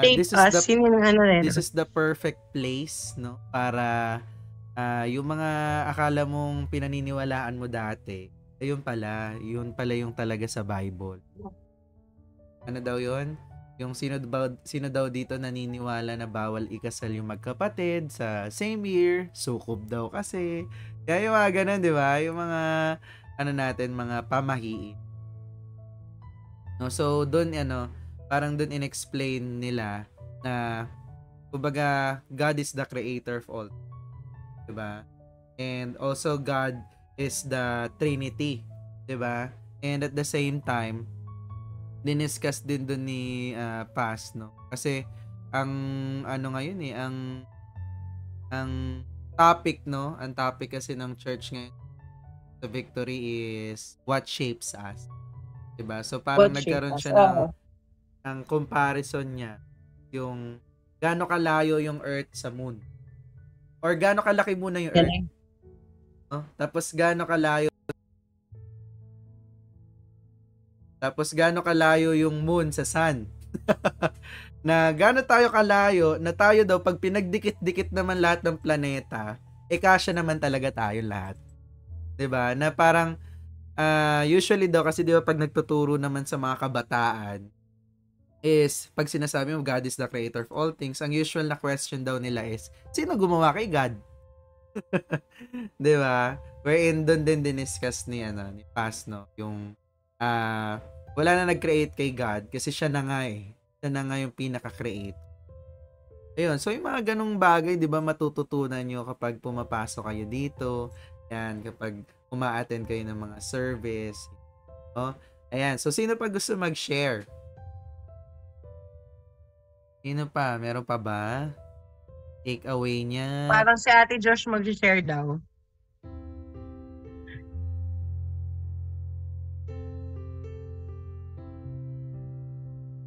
this is the perfect place, no? Para yung mga akala mong pinaniniwalaan mo dati, yun pala yung talaga sa Bible. Ano daw yun? Yung sino daw dito naniniwala na bawal ikasal yung magkapatid sa same year, sukob daw kasi. Kaya yung mga ganun, di ba? Yung mga mga pamahiin. No, so doon parang doon inexplain nila na kumbaga God is the creator of all. Di ba? And also God is the Trinity, 'di ba? And at the same time, diniscuss din doon ni Paz, no? Kasi ang ngayon ang topic, no? Ang topic kasi ng church ngayon sa Victory is what shapes us. 'Di ba? So parang nagkaroon siya ng comparison niya, yung gaano kalayo yung Earth sa Moon. Or gaano kalaki muna yung Earth. Tapos gaano kalayo yung moon sa sun. Na gaano tayo kalayo na tayo daw pag pinagdikit-dikit naman lahat ng planeta, kasya naman talaga tayo lahat. 'Di ba? Na parang usually daw kasi 'di ba pag nagtuturo naman sa mga kabataan is pag sinasabi mo God is the creator of all things, ang usual na question daw nila is sino gumawa kay God? 'Di ba? Wherein doon din diniscuss ni Paz, no, yung wala na nag-create kay God kasi siya na nga 'di siya na nga yung pinaka-create. Ayun, so yung mga ganong bagay, di ba, matututunan nyo kapag pumapasok kayo dito. Yan, kapag uma-attend kayo ng mga service. No? Ayan, so sino pa gusto mag-share? Sino pa? Meron pa ba? Take away niya. Parang si Ate Josh mag-share daw.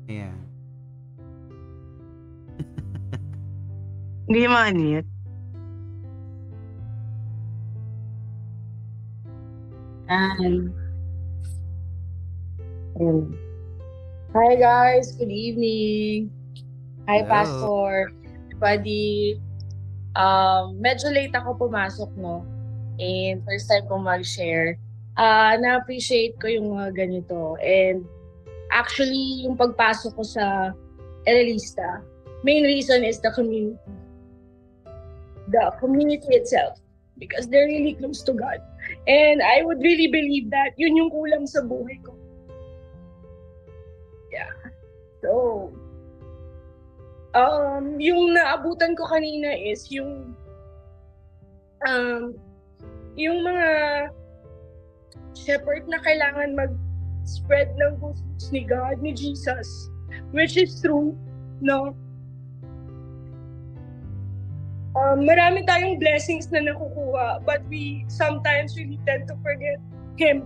Ayan. Hindi ma-unmute. Hi guys, good evening. Hi Hello. Pastor, everybody. Medyo late ako pumasok, no? And first time ko mag-share. Na-appreciate ko yung mga ganito. And actually, yung pagpasok ko sa Elelista, main reason is the community. The community itself. Because they're really close to God. And I would really believe that yun yung kulang sa buhay ko. Yeah. So, yung naabutan ko kanina is yung mga shepherd na kailangan mag-spread ng good news ni God, ni Jesus, which is true, no? Marami tayong blessings na nakukuha, but we sometimes really tend to forget Him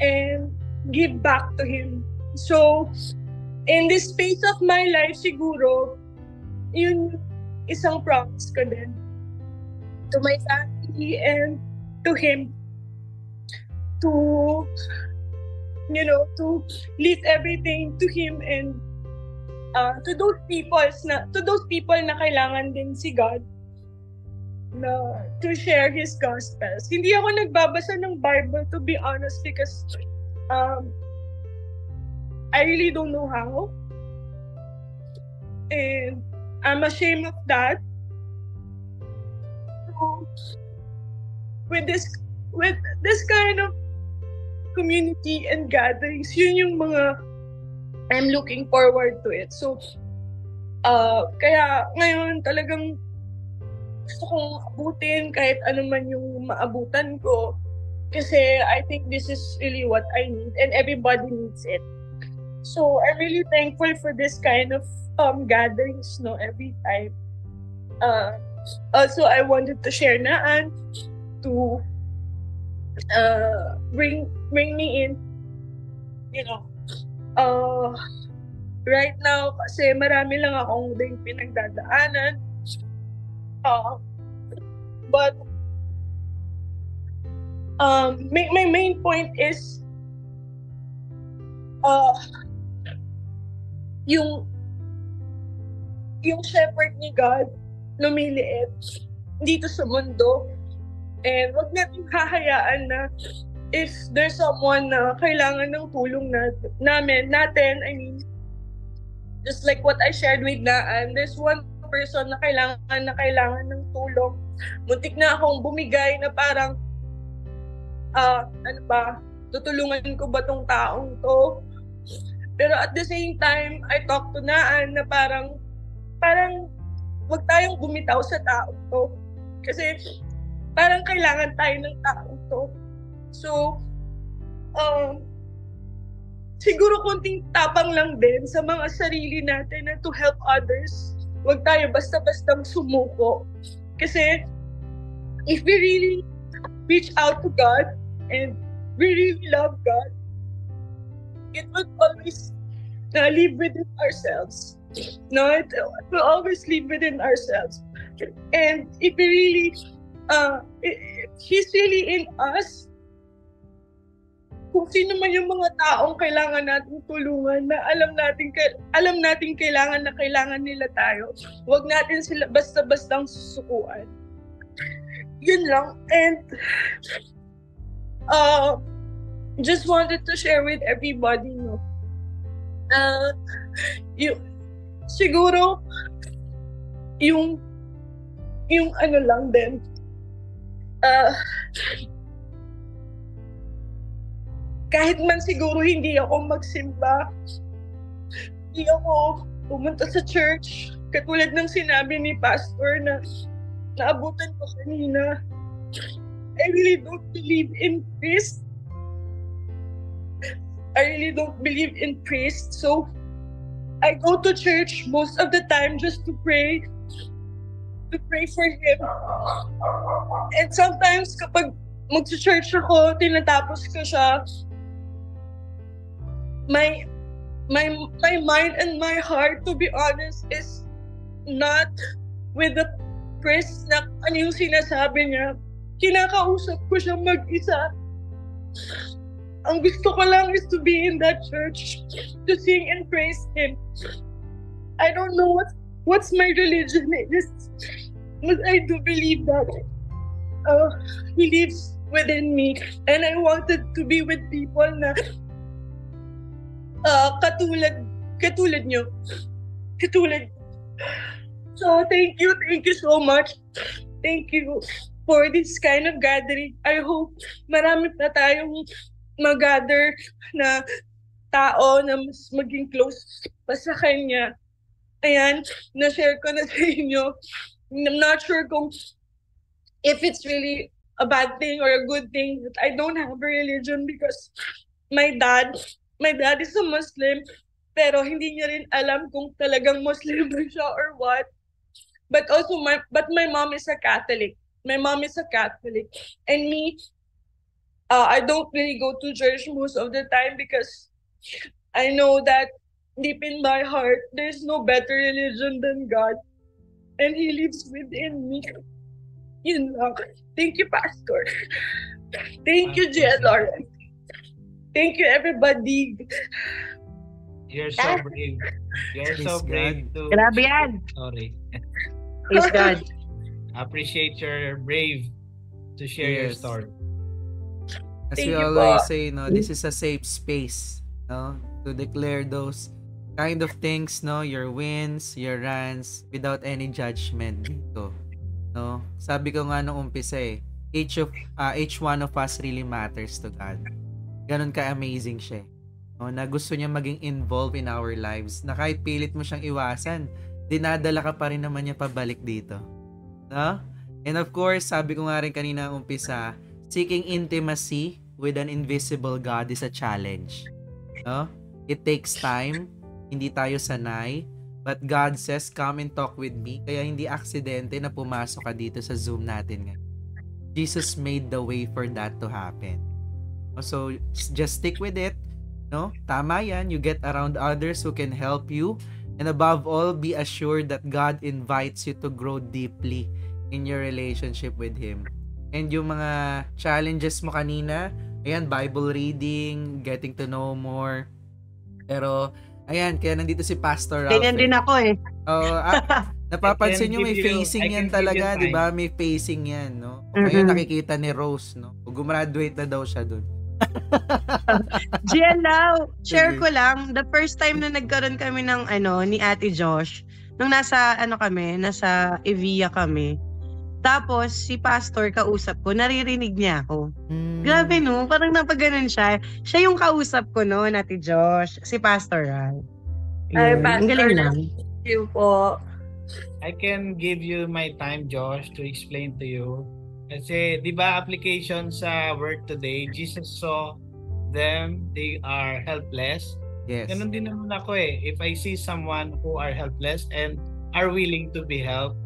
and give back to Him. So, in this space of my life, siguro, yun isang promise ko din to my family and to Him to, to leave everything to Him and to those people na kailangan din si God na to share His gospels. Hindi ako nagbabasa ng Bible, to be honest, because I really don't know how. And I'm ashamed of that. So, with this kind of community and gatherings, yun yung mga I'm looking forward to it. So, kaya ngayon talagang gusto kong abutin kahit ano man yung maabutan ko. Kasi I think this is really what I need and everybody needs it. So, I'm really thankful for this kind of gatherings, no, every time. Also, I wanted to share Naan to bring me in, right now, kasi marami lang akong ding pinagdadaanan. But my main point is yung shepherd ni God lumiliit dito sa mundo, and wag natin hahayaan na if there's someone na kailangan ng tulong natin, I mean, just like what I shared with Naan, there's one person na kailangan ng tulong. Muntik na akong bumigay na parang, tutulungan ko ba tong taong to? Pero at the same time, I talk to Naan na parang wag tayong bumitaw sa taong to. Kasi parang kailangan tayo ng taong to. So, siguro konting tapang lang din sa mga sarili natin na to help others. Huwag tayo basta-bastang sumuko. Kasi if we really reach out to God and we really love God, it will always live within ourselves. No, it will always live within ourselves. And if we really, if He's really in us, kung sino man yung mga taong kailangan nating tulungan, na alam natin kailangan nila tayo, huwag natin sila basta-bastang susukuan. Yun lang. And just wanted to share with everybody, no. Siguro yung ano lang din, kahit man siguro hindi ako magsimba, Hindi ako pumunta sa church. Katulad ng sinabi ni Pastor na naabutan ko kanina. I really don't believe in priest. I really don't believe in priest. So, I go to church most of the time just to pray for him. And sometimes kapag mag-church ako, tinatapos ko siya, my mind and my heart, to be honest, is not with the priest na ano yung sinasabi niya. Kinakausap ko siya mag-isa. Ang gusto ko lang is to be in that church, to sing and praise him. I don't know what's my religion is, but I do believe that he lives within me, and I wanted to be with people na katulad nyo. So thank you so much. Thank you for this kind of gathering. I hope marami pa tayong mag-gather na tao na mas maging close pa sa kanya. Ayan, na-share ko na sa inyo. I'm not sure kung if it's really a bad thing or a good thing that I don't have a religion, because my dad is a Muslim, pero hindi niya rin alam kung talagang Muslim ba siya or what. But also my mom is a Catholic. My mom is a Catholic. And me, I don't really go to church most of the time because I know that deep in my heart, there's no better religion than God. And He lives within me. Yun lang. Thank you, Pastor. Thank you, JLR. Thank you, everybody. You're so brave. You're so brave to... Grabe yan. Sorry. Praise God. Appreciate your brave to share your story. As Thank we you always po. say, no, this is a safe space, no, to declare those kind of things, no, your wins, your runs, without any judgment dito, no. Sabi ko nga nung umpisa each one of us really matters to God. Ganun ka-amazing siya, no, na gusto niya maging involved in our lives, na kahit pilit mo siyang iwasan, dinadala ka pa rin naman niya pabalik dito, no. And of course, sabi ko nga rin kanina umpisa, seeking intimacy with an invisible God is a challenge. No? It takes time. Hindi tayo sanay. But God says, come and talk with me. Kaya hindi aksidente na pumasok ka dito sa Zoom natin ngayon. Jesus made the way for that to happen. So, just stick with it. No? Tama yan. You get around others who can help you. And above all, be assured that God invites you to grow deeply in your relationship with Him. And yung mga challenges mo kanina, ayan, Bible reading, getting to know more. Pero, ayan, kaya nandito si Pastor Ralph. Ganyan din ako Napapansin nyo, may facing yan talaga, di ba? May facing yan, no? Ngayon nakikita ni Rose, no? Gumraduate na daw siya dun. Gianlau, share ko lang, the first time na nagkaroon kami ng ni Ate Josh, nung nasa Evia kami. Tapos, si Pastor kausap ko, naririnig niya ako. Grabe no, parang napaganon siya. Siya yung kausap ko no, Ate Josh, si Pastor Ral. Ay, Ang Pastor, galing lang. thank you po. I can give you my time, Josh, to explain to you. Kasi, di ba, application sa work today, Jesus saw them, they are helpless. Yes. Ganun din naman ako If I see someone who are helpless and are willing to be helped,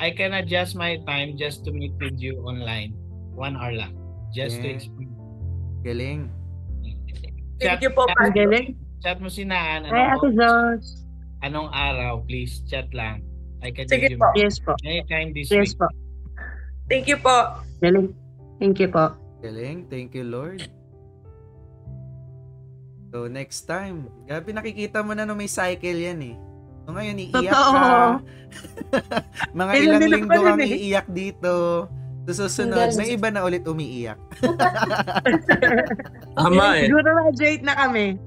I can adjust my time just to meet with you online. 1 hour lang. Just to explain. Galing. Thank you po, Ang Pastor. galing. Chat mo si Naan. Ay, Ate Josh. Anong araw, please? Chat lang. I can Sige give you po. Yes po. anytime this Yes week. po. Thank you po. Galing. Thank you po. Galing. Thank you, Lord. So, next time. Gabi, nakikita mo na may cycle yan So, ngayon, iiyak Totoo. ka. Mga Kailan ilang din ako linggo kang nun iiyak dito. So, susunod, Hanggang- may iba na ulit umiiyak. Tama Siguro graduate na kami.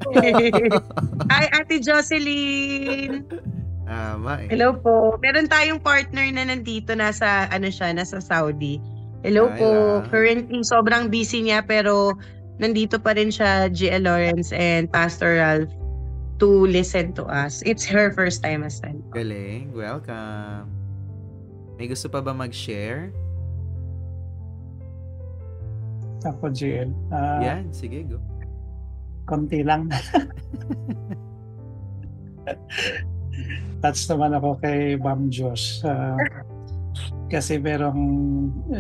Hi, Ate Jocelyn. Tama Hello po. Meron tayong partner na nandito, nasa Saudi. Hello Ay, po. wow. Currently, sobrang busy niya pero nandito pa rin siya, GL Lawrence and Pastor Ralph. to listen to us. It's her first time as well. Galing. Welcome. May gusto pa ba mag-share? Ako, GL. Yan, sige, go. Konti lang. Touch naman ako kay Ma'am Josh. Kasi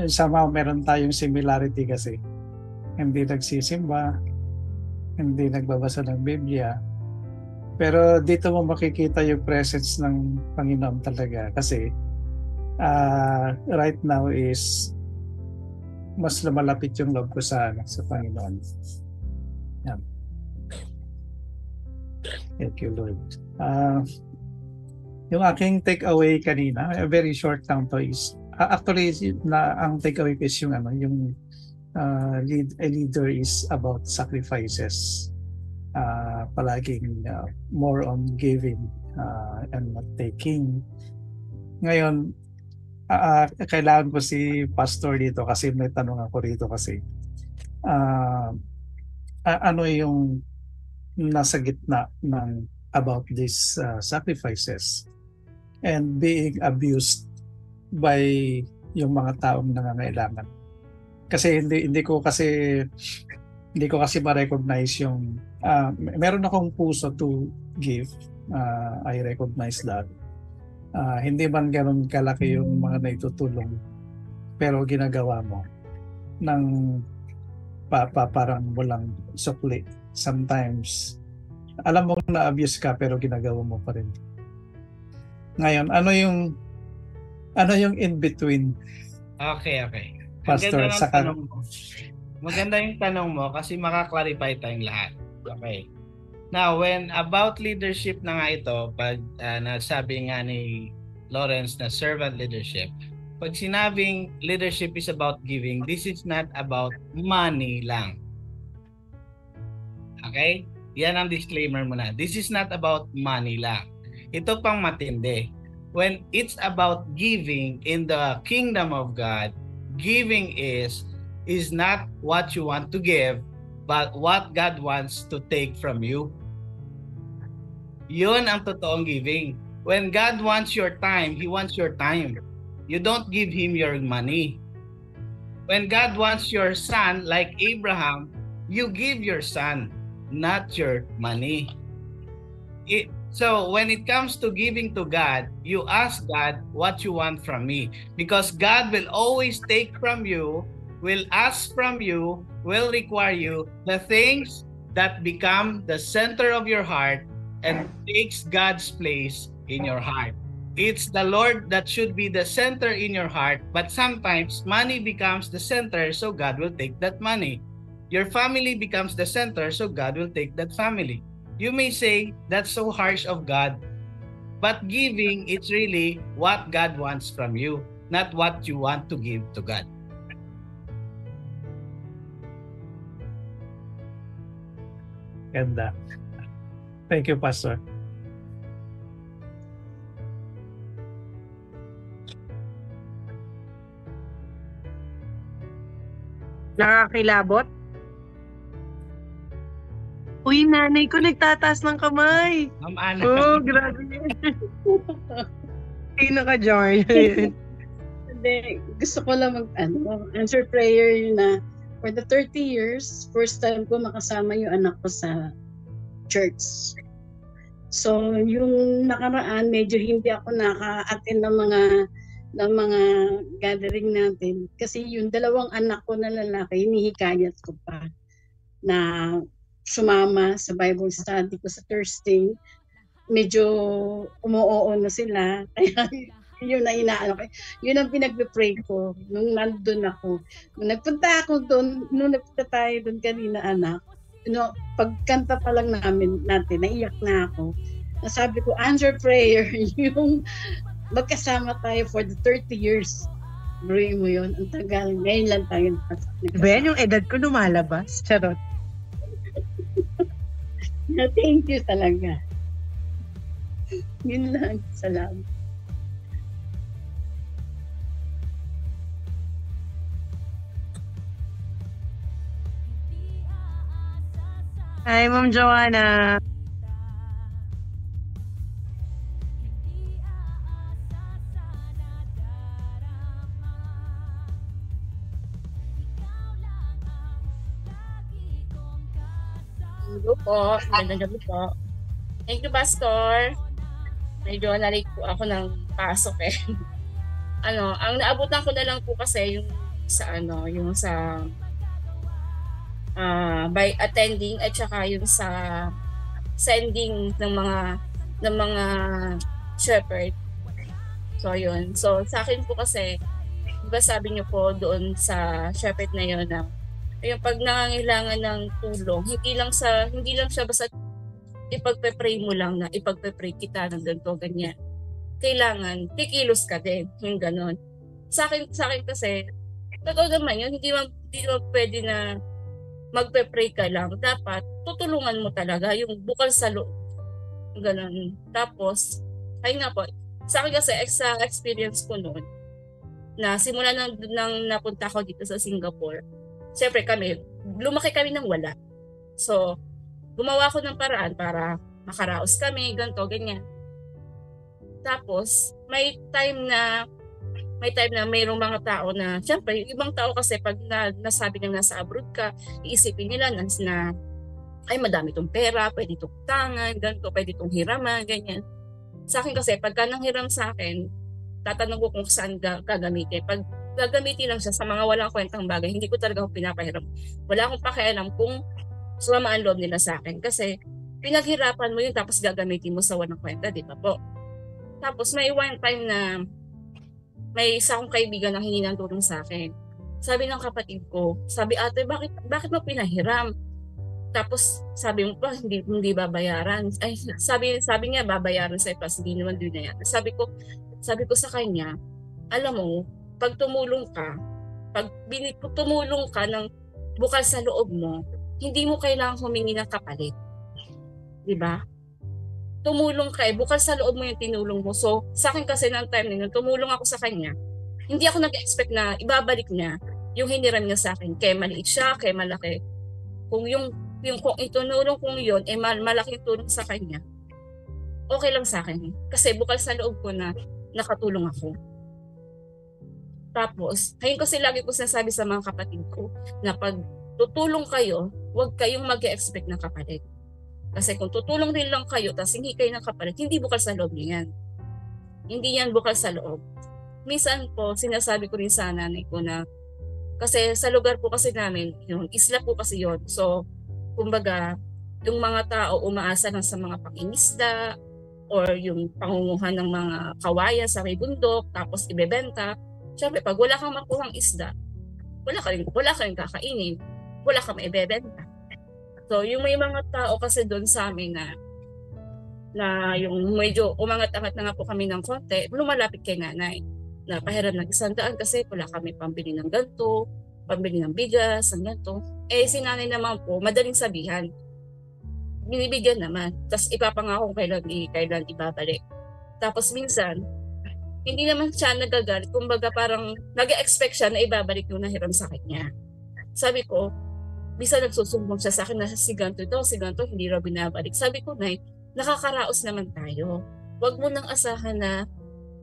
somehow meron tayong similarity kasi. Hindi nagsisimba, hindi nagbabasa ng Biblia. Pero dito mo makikita yung presence ng Panginoon talaga. Kasi right now is mas lumalapit yung loob ko sa Panginoon. Yan. Thank you, Lord. Yung aking takeaway kanina, very short lang to is, actually, ang takeaway ko is yung a leader is about sacrifices. Palaging more on giving and not taking. Ngayon, kailangan ko si pastor dito kasi may tanong ako dito kasi ano yung nasa gitna ng about these sacrifices and being abused by yung mga taong nangangailangan. Kasi hindi ko kasi ma-recognize yung meron akong puso to give. I recognize that. Hindi man ganun kalaki yung mga naitutulong pero ginagawa mo ng parang walang sukli. Sometimes alam mo na abuse ka pero ginagawa mo pa rin. Ngayon, ano yung in between? Okay. Pastor, Maganda yung tanong mo kasi makaklarify tayong lahat. Okay. Now, when about leadership na nga ito, pag nasabi nga ni Lawrence na servant leadership, pag sinabing leadership is about giving, this is not about money lang. Okay? Yan ang disclaimer muna. This is not about money lang. Ito pang matindi. When it's about giving in the kingdom of God, giving is not what you want to give, but what God wants to take from you. Yun ang totoong giving. When God wants your time, He wants your time. You don't give Him your money. When God wants your son, like Abraham, you give your son, not your money. So when it comes to giving to God, you ask God what you want from me. Because God will always take from you, will ask from you, will require you the things that become the center of your heart and takes God's place in your heart. It's the Lord that should be the center in your heart, but sometimes money becomes the center, so God will take that money. Your family becomes the center, so God will take that family. You may say, that's so harsh of God, but giving, it's really what God wants from you, not what you want to give to God. Ganda. Thank you, Pastor. Nakakilabot? Uy, nanay ko nagtataas ng kamay. Ma'am Ana. Oh, grabe. Sino ka, Jordan? Hindi, gusto ko lang answer prayer na for the 30 years, first time ko makasama yung anak ko sa church. So, yung nakaraan, medyo hindi ako naka-attend ng mga gathering natin. Kasi yung dalawang anak ko na lalaki, hinihikayat ko pa na sumama sa Bible study ko sa Thursday. Medyo umuoo na sila. Kaya yun na inaano ko. Yun ang pinagpe-pray ko nung nandun ako. Nung nagpunta tayo doon kanina, anak, pagkanta pa lang natin, naiyak na ako. Nasabi ko, answer prayer, yung magkasama tayo for the 30 years. Bring mo yun. Ang tagal. Ngayon lang tayo nagkasama. Ben, yung edad ko lumalabas. Charot. Thank you talaga. Yun lang. Salamat. Hi, Ma'am Joanna. Hello po. Magandang gabi po. Thank you, Pastor. Medyo na-late po ako ng pasok eh. Ang naabutan ko na lang po kasi yung sa by attending at saka yung sa sending ng mga shepherd. So yun. So sa akin po kasi, diba sabi niyo po doon sa shepherd na yun na yung pag nangangailangan ng tulong, hindi lang siya basta ipagpe-pray mo lang na ipagpe-pray kita ng ganito, ganyan. Kailangan kikilos ka din, yung ganon. Sa akin kasi, totoo naman yun, hindi man pwede na magpe-pray ka lang. Dapat, tutulungan mo talaga yung bukal sa loob. Ganon. Tapos, ayun nga po, sa akin kasi, sa experience ko noon, na simula nang napunta ko dito sa Singapore, siyempre lumaki kami ng wala. So, gumawa ko ng paraan para makaraos kami, ganito, ganyan. Tapos, may time na mayroong mga tao na, siyempre, yung ibang tao kasi pag nasabi nang nasa abroad ka, iisipin nila na ay madami tong pera, pwede itong utangan, ganito, pwede itong hiraman, ganyan. Sa akin kasi, pagka nanghiram sa akin, tatanong ko kung saan gagamitin. Pag gagamitin lang siya sa mga walang kwentang bagay, hindi ko talaga pinapahiram. Wala akong pakialam kung sumama ang loob nila sa akin. Kasi pinaghirapan mo yun tapos gagamitin mo sa walang kwenta, di ba po? Tapos may one time na may isa akong kaibigan na hingi ng tulong sa akin. Sabi ng kapatid ko, sabi ate, bakit mo pinahiram? Tapos sabi mo pa, hindi babayaran. Ay, sabi niya, babayaran sa'yo, tapos hindi naman din na yan. Sabi ko sa kanya, alam mo, pag tumulong ka ng bukal sa loob mo, hindi mo kailangang humingi ng kapalit. Diba? Tumulong ka bukal sa loob mo yung tinulong mo. So, sa akin kasi ng time na yun, tumulong ako sa kanya. Hindi ako nag-expect na ibabalik niya yung hiniram niya sa akin. Kaya maliit siya, kaya malaki. Kung kung itunulong kong yun, malaking tulong sa kanya, okay lang sa akin. Kasi bukal sa loob ko na nakatulong ako. Tapos, ngayon kasi lagi ko sinasabi sa mga kapatid ko na pag tutulong kayo, huwag kayong mag-expect ng kapalit. Kasi kung tutulong din lang kayo, tapos hindi kayo ng kapalit, hindi bukal sa loob niyan. Hindi yan bukal sa loob. Minsan po, sinasabi ko rin sa nanay ko na, kasi sa lugar po kasi namin, yung isla po kasi yon. So, kumbaga, yung mga tao umaasa lang sa mga pangingisda, or yung pangunguhan ng mga kawayan sa may bundok, tapos ibebenta. Siyempre, pag wala kang makuhang isda, wala ka rin kakainin, wala kang maibebenta. So, yung may mga tao kasi doon sa amin na yung medyo umangat-angat na nga po kami ng konti, lumalapit kay nanay na pahiram ng 100 kasi wala kami pambili ng ganito, pambili ng bigas, ng ganito. Si nanay naman po, madaling sabihan, binibigyan naman. Tapos ipapangako kailan ibabalik. Tapos minsan, hindi naman siya nagagalit. Kumbaga parang nag-expect siya na ibabalik yung nahiram sa kanya. Sabi ko, bisa nagsusumbong siya sa akin na si ganito, hindi raw binabalik. Sabi ko, Nay, nakakaraos naman tayo. Huwag mo nang asahan na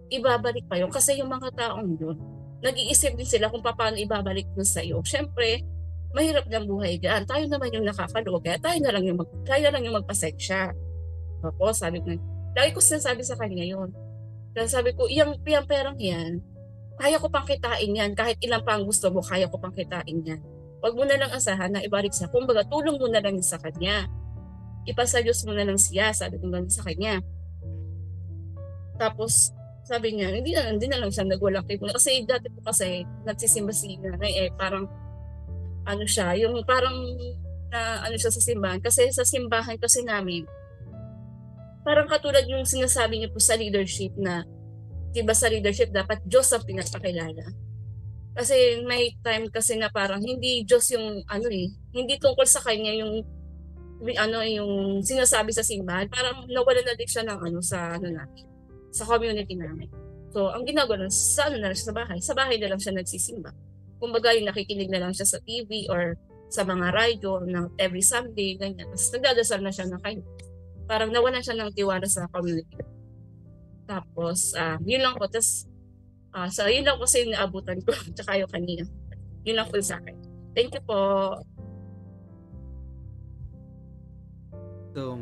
ibabalik pa yun. Kasi yung mga taong yun, nag-iisip din sila kung paano ibabalik yun sa'yo. Siyempre, mahirap ng buhay dyan. Tayo naman yung nakakaluwa. Kaya tayo na lang yung magpasensya. Ako, sabi ko, lagi ko sinasabi sa kanya yun. Kaya sabi ko, yung perang yan, kaya ko pang kitain yan. Kahit ilang pa ang gusto mo, kaya ko pang kitain yan. Huwag mo na lang asahan na ibalik sa, kumbaga, tulong mo na lang sa kanya. Ipasa Diyos mo na lang siya, sabi ko lang sa kanya. Tapos, sabi niya, hindi na lang siya nagwalang kay Puna. Kasi dati po kasi, nagsisimba si nanay, parang, siya, yung parang, siya sa simbahan. Kasi sa simbahan kasi namin, parang katulad yung sinasabi niyo po sa leadership na, diba sa leadership dapat Diyos ang pinagpakilala. Kasi may time kasi na parang hindi Diyos yung hindi tungkol sa kanya yung sinasabi sa simbahan. Parang nawala na din siya ng sa community namin. So, ang ginagawa sa na lang siya sa bahay. Sa bahay na lang siya nagsisimba. Kumbaga yung nakikinig na lang siya sa TV or sa mga radyo na every Sunday, ganyan. Tapos nagdadasal na siya na kayo. Parang nawalan siya ng tiwala sa community. Tapos, yun lang po. Tapos, so yun lang po sa yung naabutan ko. Tsaka yung kanina. Yun lang po sa akin. Thank you po. So,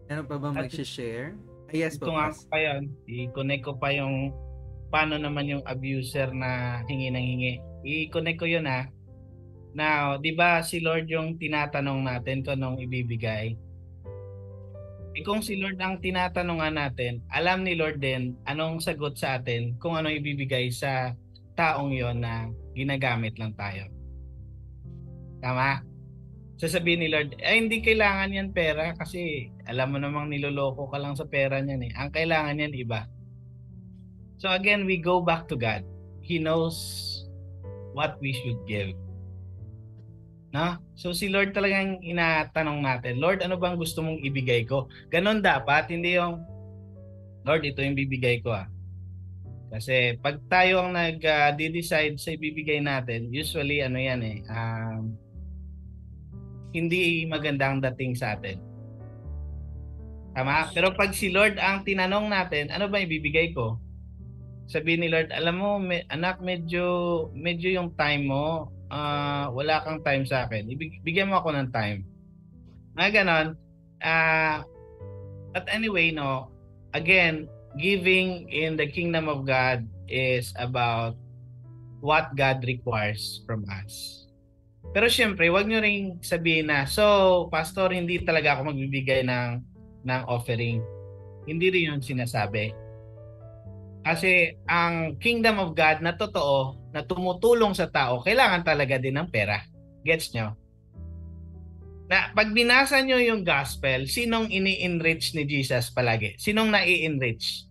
ano pa ba mag-share? Yes Ito po, nga Pas. pa yun, i-connect ko pa yung paano naman yung abuser na hingi ng hingi. I-connect ko yun ha. Now, di ba si Lord yung tinatanong natin kung anong ibibigay? Kung si Lord ang tinatanungan natin, alam ni Lord din anong sagot sa atin kung anong ibibigay sa taong yon na ginagamit lang tayo. Tama? Sasabihin ni Lord, hindi kailangan yan pera kasi alam mo namang niloloko ka lang sa pera niyan eh. Ang kailangan yan iba. So again, we go back to God. He knows what we should give. No? So si Lord talagang inatanong natin, Lord, ano bang gusto mong ibigay ko? Ganon dapat, hindi yung, Lord, ito yung bibigay ko . Kasi pag tayo ang nag-decide sa ibibigay natin, usually ano yan hindi magandang dating sa atin. Tama? Pero pag si Lord ang tinanong natin, ano ba ibibigay ko? Sabihin ni Lord, alam mo, anak, medyo yung time mo, wala kang time sa akin. Bigyan mo ako ng time. Ganon. But anyway, no, again, giving in the kingdom of God is about what God requires from us. Pero syempre, wag nyo ring sabihin na, so, pastor, hindi talaga ako magbibigay ng offering. Hindi rin yun sinasabi. Kasi ang kingdom of God na totoo, na tumutulong sa tao, kailangan talaga din ng pera. Gets nyo? Na pag binasa nyo yung gospel, sinong ini-enrich ni Jesus palagi? Sinong nai-enrich?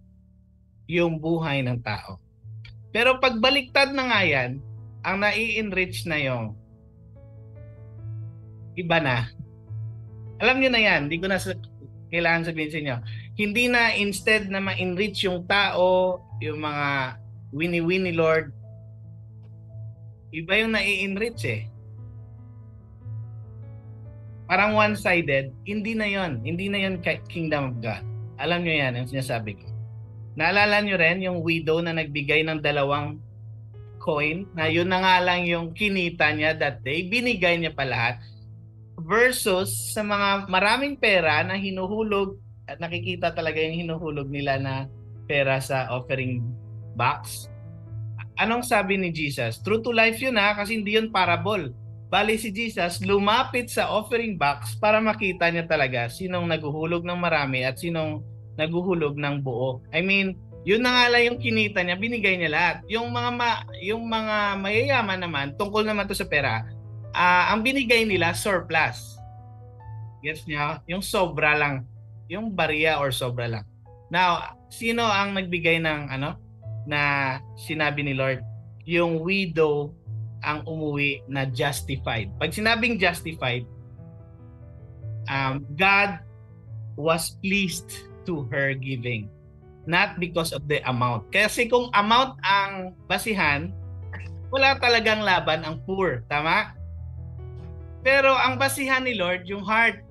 Yung buhay ng tao. Pero pag baliktad na nga yan, ang nai-enrich na yung iba na. Alam nyo na yan, hindi ko na kailangan sabihin sa inyo. Hindi na instead na ma-enrich yung tao, yung mga wini-wini Lord, iba yung nai-enrich eh. Parang one-sided, hindi na yon kingdom of God. Alam nyo yan, ang sinasabi ko. Naalala nyo rin yung widow na nagbigay ng 2 coin, na yun na nga lang yung kinita niya that day, binigay niya pa lahat. Versus sa mga maraming pera na hinuhulog at nakikita talaga yung hinuhulog nila na pera sa offering box. Anong sabi ni Jesus? True to life yun kasi hindi yun parable. Bali si Jesus lumapit sa offering box para makita niya talaga sinong naguhulog ng marami at sinong naguhulog ng buo. I mean, yun na nga lang yung kinita niya, binigay niya lahat. Yung mga mayayaman naman, tungkol naman to sa pera, ang binigay nila surplus. Gets niyo? Yung sobra lang. Yung barya or sobra lang. Now, sino ang nagbigay ng na sinabi ni Lord? Yung widow ang umuwi na justified. Pag sinabing justified, God was pleased to her giving. Not because of the amount. Kasi kung amount ang basihan, wala talagang laban ang poor. Tama? Pero ang basihan ni Lord, yung heart.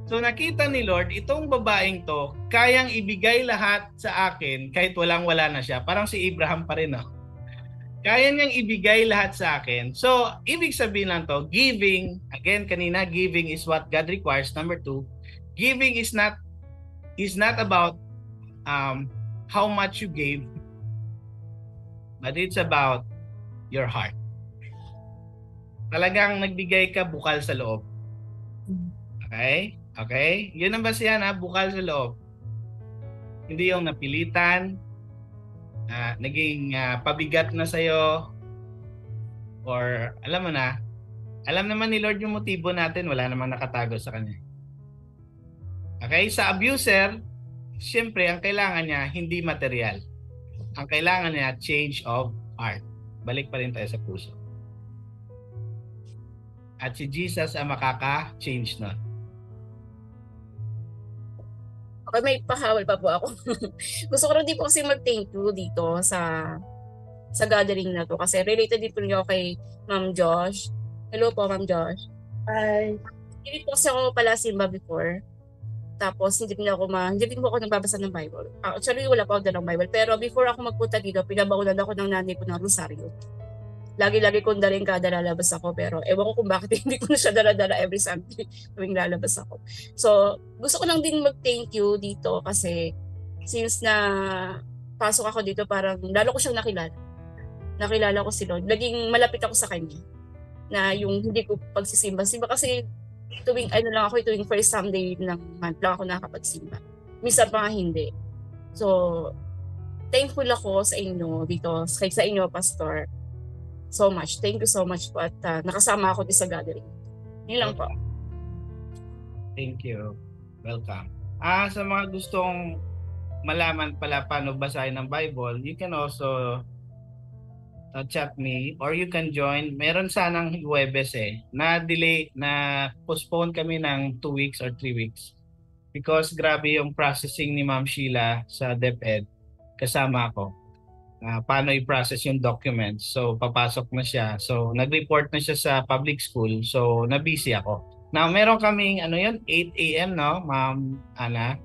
So nakita ni Lord, itong babaeng to, kayang ibigay lahat sa akin kahit walang-wala na siya. Parang si Abraham pa rin. Kaya niyang ibigay lahat sa akin. So, ibig sabihin lang to, giving, again kanina, giving is what God requires. Number 2, giving is not about how much you gave, but it's about your heart. Talagang nagbigay ka bukal sa loob. Okay? Okay? Yun ang basihan bukal sa loob. Hindi yung napilitan, naging pabigat na sa'yo, or alam mo na, alam naman ni Lord yung motibo natin, wala namang nakatago sa Kanya. Okay? Sa abuser, siyempre, ang kailangan niya, hindi material. Ang kailangan niya, change of heart. Balik pa rin tayo sa puso. At si Jesus ang makaka-change nun. Okay, may pahawal pa po ako. Gusto ko rin din po kasi mag-thank you dito sa gathering na to. Kasi related din po niyo kay Ma'am Josh. Hello po, Ma'am Josh. Hi. Hindi po kasi ako pala simba before. Tapos hindi din po ako nagbabasa ng Bible. Actually, wala pa ako ng Bible. Pero before ako magpunta dito, pinabaunan ako ng nanay ko ng rosaryo. lagi-lagi kong dalhin kada lalabas ako, pero ewan ko kung bakit hindi ko na siya dala-dala every Sunday tuwing lalabas ako. So, gusto ko lang din mag-thank you dito kasi since na pasok ako dito, parang lalo ko siyang nakilala. Nakilala ko si Lord. Naging malapit ako sa kanya na yung hindi ko pagsisimba-simba kasi tuwing tuwing first Sunday ng month lang ako nakakapagsimba. Minsan pa nga hindi. So, thankful ako sa inyo dito, sa inyo, Pastor. So much. Thank you so much po at nakasama ako din sa gathering. Yun lang po. Thank you. Welcome. Sa mga gustong malaman pala paano basahin ng Bible, you can also chat me or you can join. Meron sanang Huwebes na-delay, na-postpone kami ng 2 weeks or 3 weeks because grabe yung processing ni Ma'am Sheila sa DepEd. Kasama ako. Paano i-process yung documents. So, papasok na siya. So, nag-report na siya sa public school. So, na-busy ako. Now, meron kaming, 8 a.m., no, Ma'am Ana?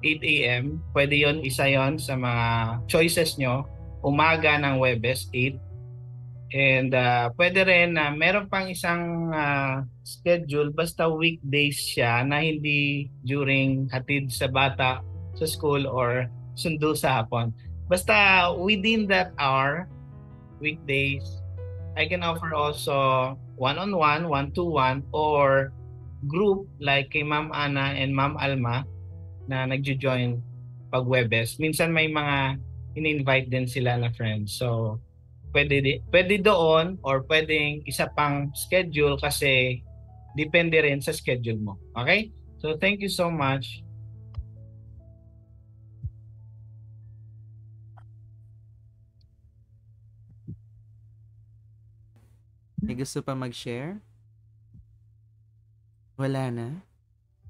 8 a.m. Pwede yon, isa yon sa mga choices nyo. Umaga ng Huwebes, 8. And pwede rin na meron pang isang schedule, basta weekdays siya na hindi during hatid sa bata sa school or sundo sa hapon. Basta within that hour, weekdays, I can offer also one-on-one, one-to-one, or group like kay Ma'am Ana and Ma'am Alma na nagjo-join pag Huwebes. Minsan may mga in-invite din sila na friends. So, pwede doon or pwedeng isa pang schedule kasi depende rin sa schedule mo. Okay? So, thank you so much. May gusto pa mag-share? Wala na?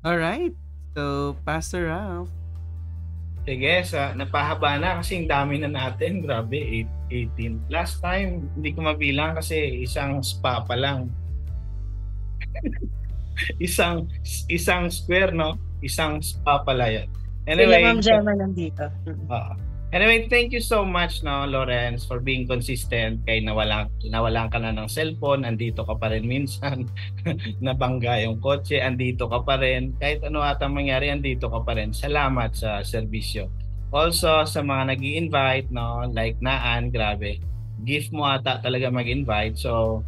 Alright. So, Pastor Ralph. Sige, napahaba na kasi ang dami na natin. Grabe, 18. Last time, hindi ko mabilang kasi isang spa pa lang. isang square, no? Isang spa pala yan. Anyway, Ma'am Gemma nandito. Anyway, thank you so much, no, Lawrence, for being consistent. Kay nawalan ka na ng cellphone, andito ka pa rin minsan. Nabangga yung kotse, andito ka pa rin. Kahit ano atang mangyari, andito ka pa rin. Salamat sa serbisyo. Also, sa mga nag-i-invite, no, like Naan, grabe. Gift mo ata talaga mag-invite. So,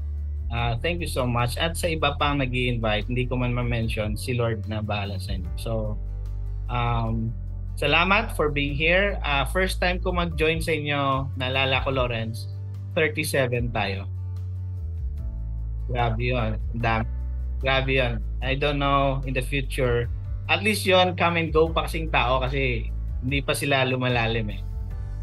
thank you so much. At sa iba pang nag-i-invite, hindi ko man ma-mention, si Lord na bahala sa inyo. So, salamat for being here. First time ko mag-join sa inyo, naalala ko, Lawrence, 37 tayo. Grabe yun. Grabe yun. I don't know in the future. At least yun, come and go pa kasing tao kasi hindi pa sila lumalalim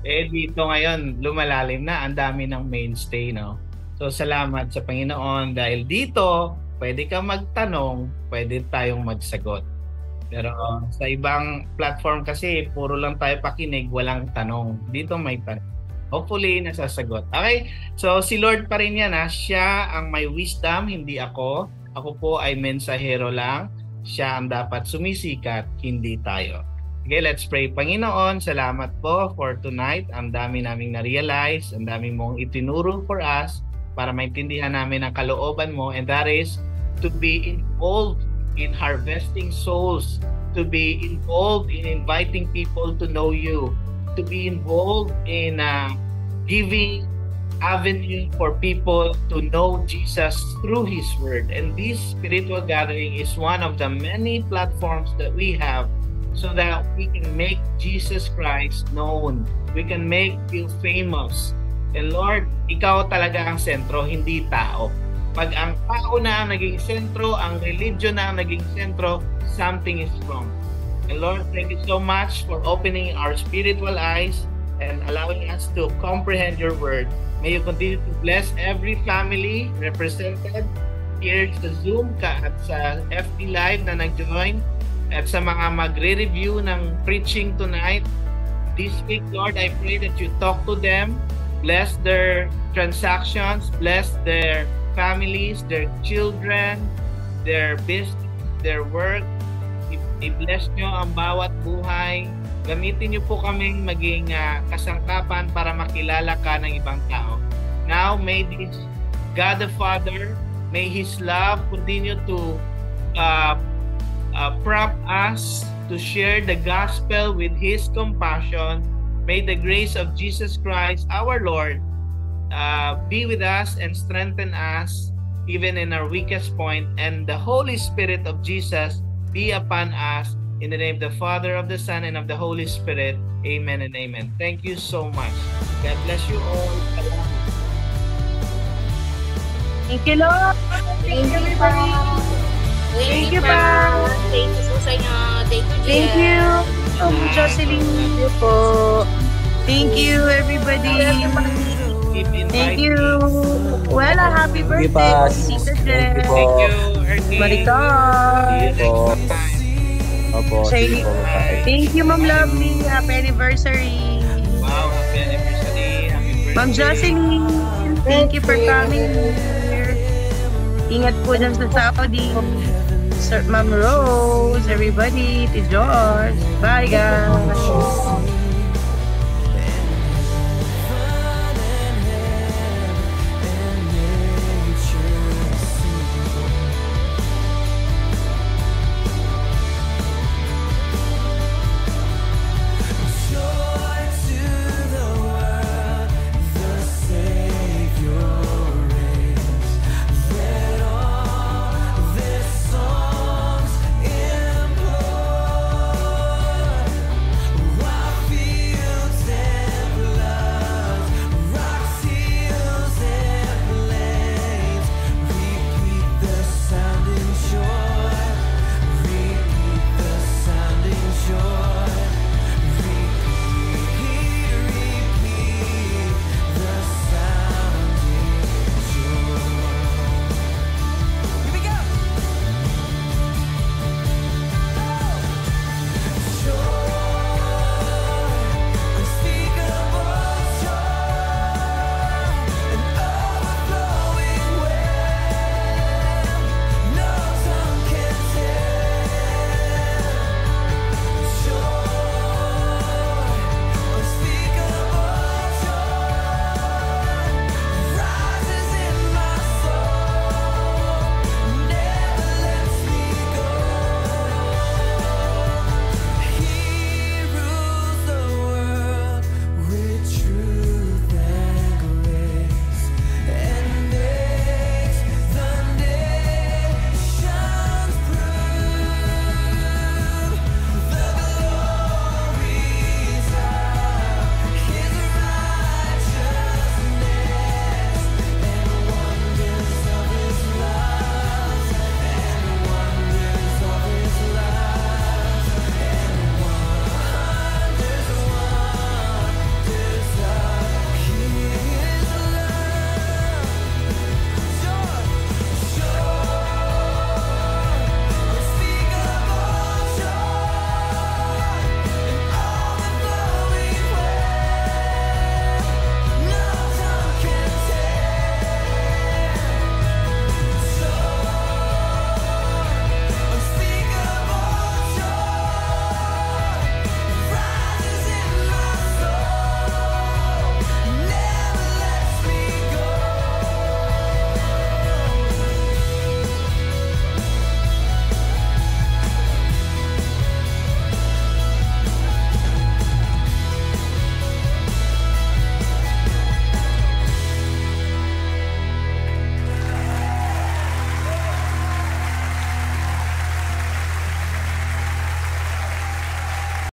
dito ngayon, lumalalim na. Ang dami ng mainstay, no? So, salamat sa Panginoon dahil dito, pwede ka magtanong, pwede tayong magsagot. Pero sa ibang platform kasi, puro lang tayo pakinig, walang tanong. Dito may tanong. Hopefully, nasasagot. Okay? So, si Lord pa rin yan. Siya ang may wisdom, hindi ako. Ako po ay mensahero lang. Siya ang dapat sumisikat, hindi tayo. Okay, let's pray. Panginoon, salamat po for tonight. Ang dami naming na-realize, ang dami mong itinuro for us para maintindihan namin ang kalooban mo, and that is to be involved in harvesting souls, to be involved in inviting people to know you, to be involved in giving avenue for people to know Jesus through His Word. And this spiritual gathering is one of the many platforms that we have so that we can make Jesus Christ known. We can make you famous. And Lord, Ikaw talaga ang sentro, hindi tao. Pag ang tao na ang naging sentro, ang religion na ang naging sentro, something is wrong. And Lord, thank you so much for opening our spiritual eyes and allowing us to comprehend your word. May you continue to bless every family represented here sa Zoom at sa FB Live na nag-join at sa mga magre-review ng preaching tonight. This week, Lord, I pray that you talk to them, bless their transactions, bless their families, their children, their business, their work. I-bless nyo ang bawat buhay. Gamitin nyo po kaming maging kasangkapan para makilala ka ng ibang tao. Now may this God the Father, may His love continue to prop us to share the gospel with His compassion. May the grace of Jesus Christ, our Lord, be with us and strengthen us even in our weakest point, and the Holy Spirit of Jesus be upon us. In the name of the Father, of the Son, and of the Holy Spirit. Amen and amen. Thank you so much. God bless you all. Thank you, Lord. Thank you, everybody. Thank you, pa. Thank you so sa inyo. Thank you, Thank Jen. you, Jocelyn. Thank you po. Thank you, everybody. Keep inviting. Thank you. Well, happy birthday, Pas. Tita Thank you Jen. po. Thank you, Ernie. Maricar. See you next time. Opo, sige Shady. po. Bye. Thank you, Ma'am Lovely. Happy anniversary. Wow, happy anniversary. Happy birthday. Ma'am Jocelyn, thank you for coming here. Ingat po dyan sa Saudi. Sir, Ma'am Rose, everybody, to George. Bye, guys.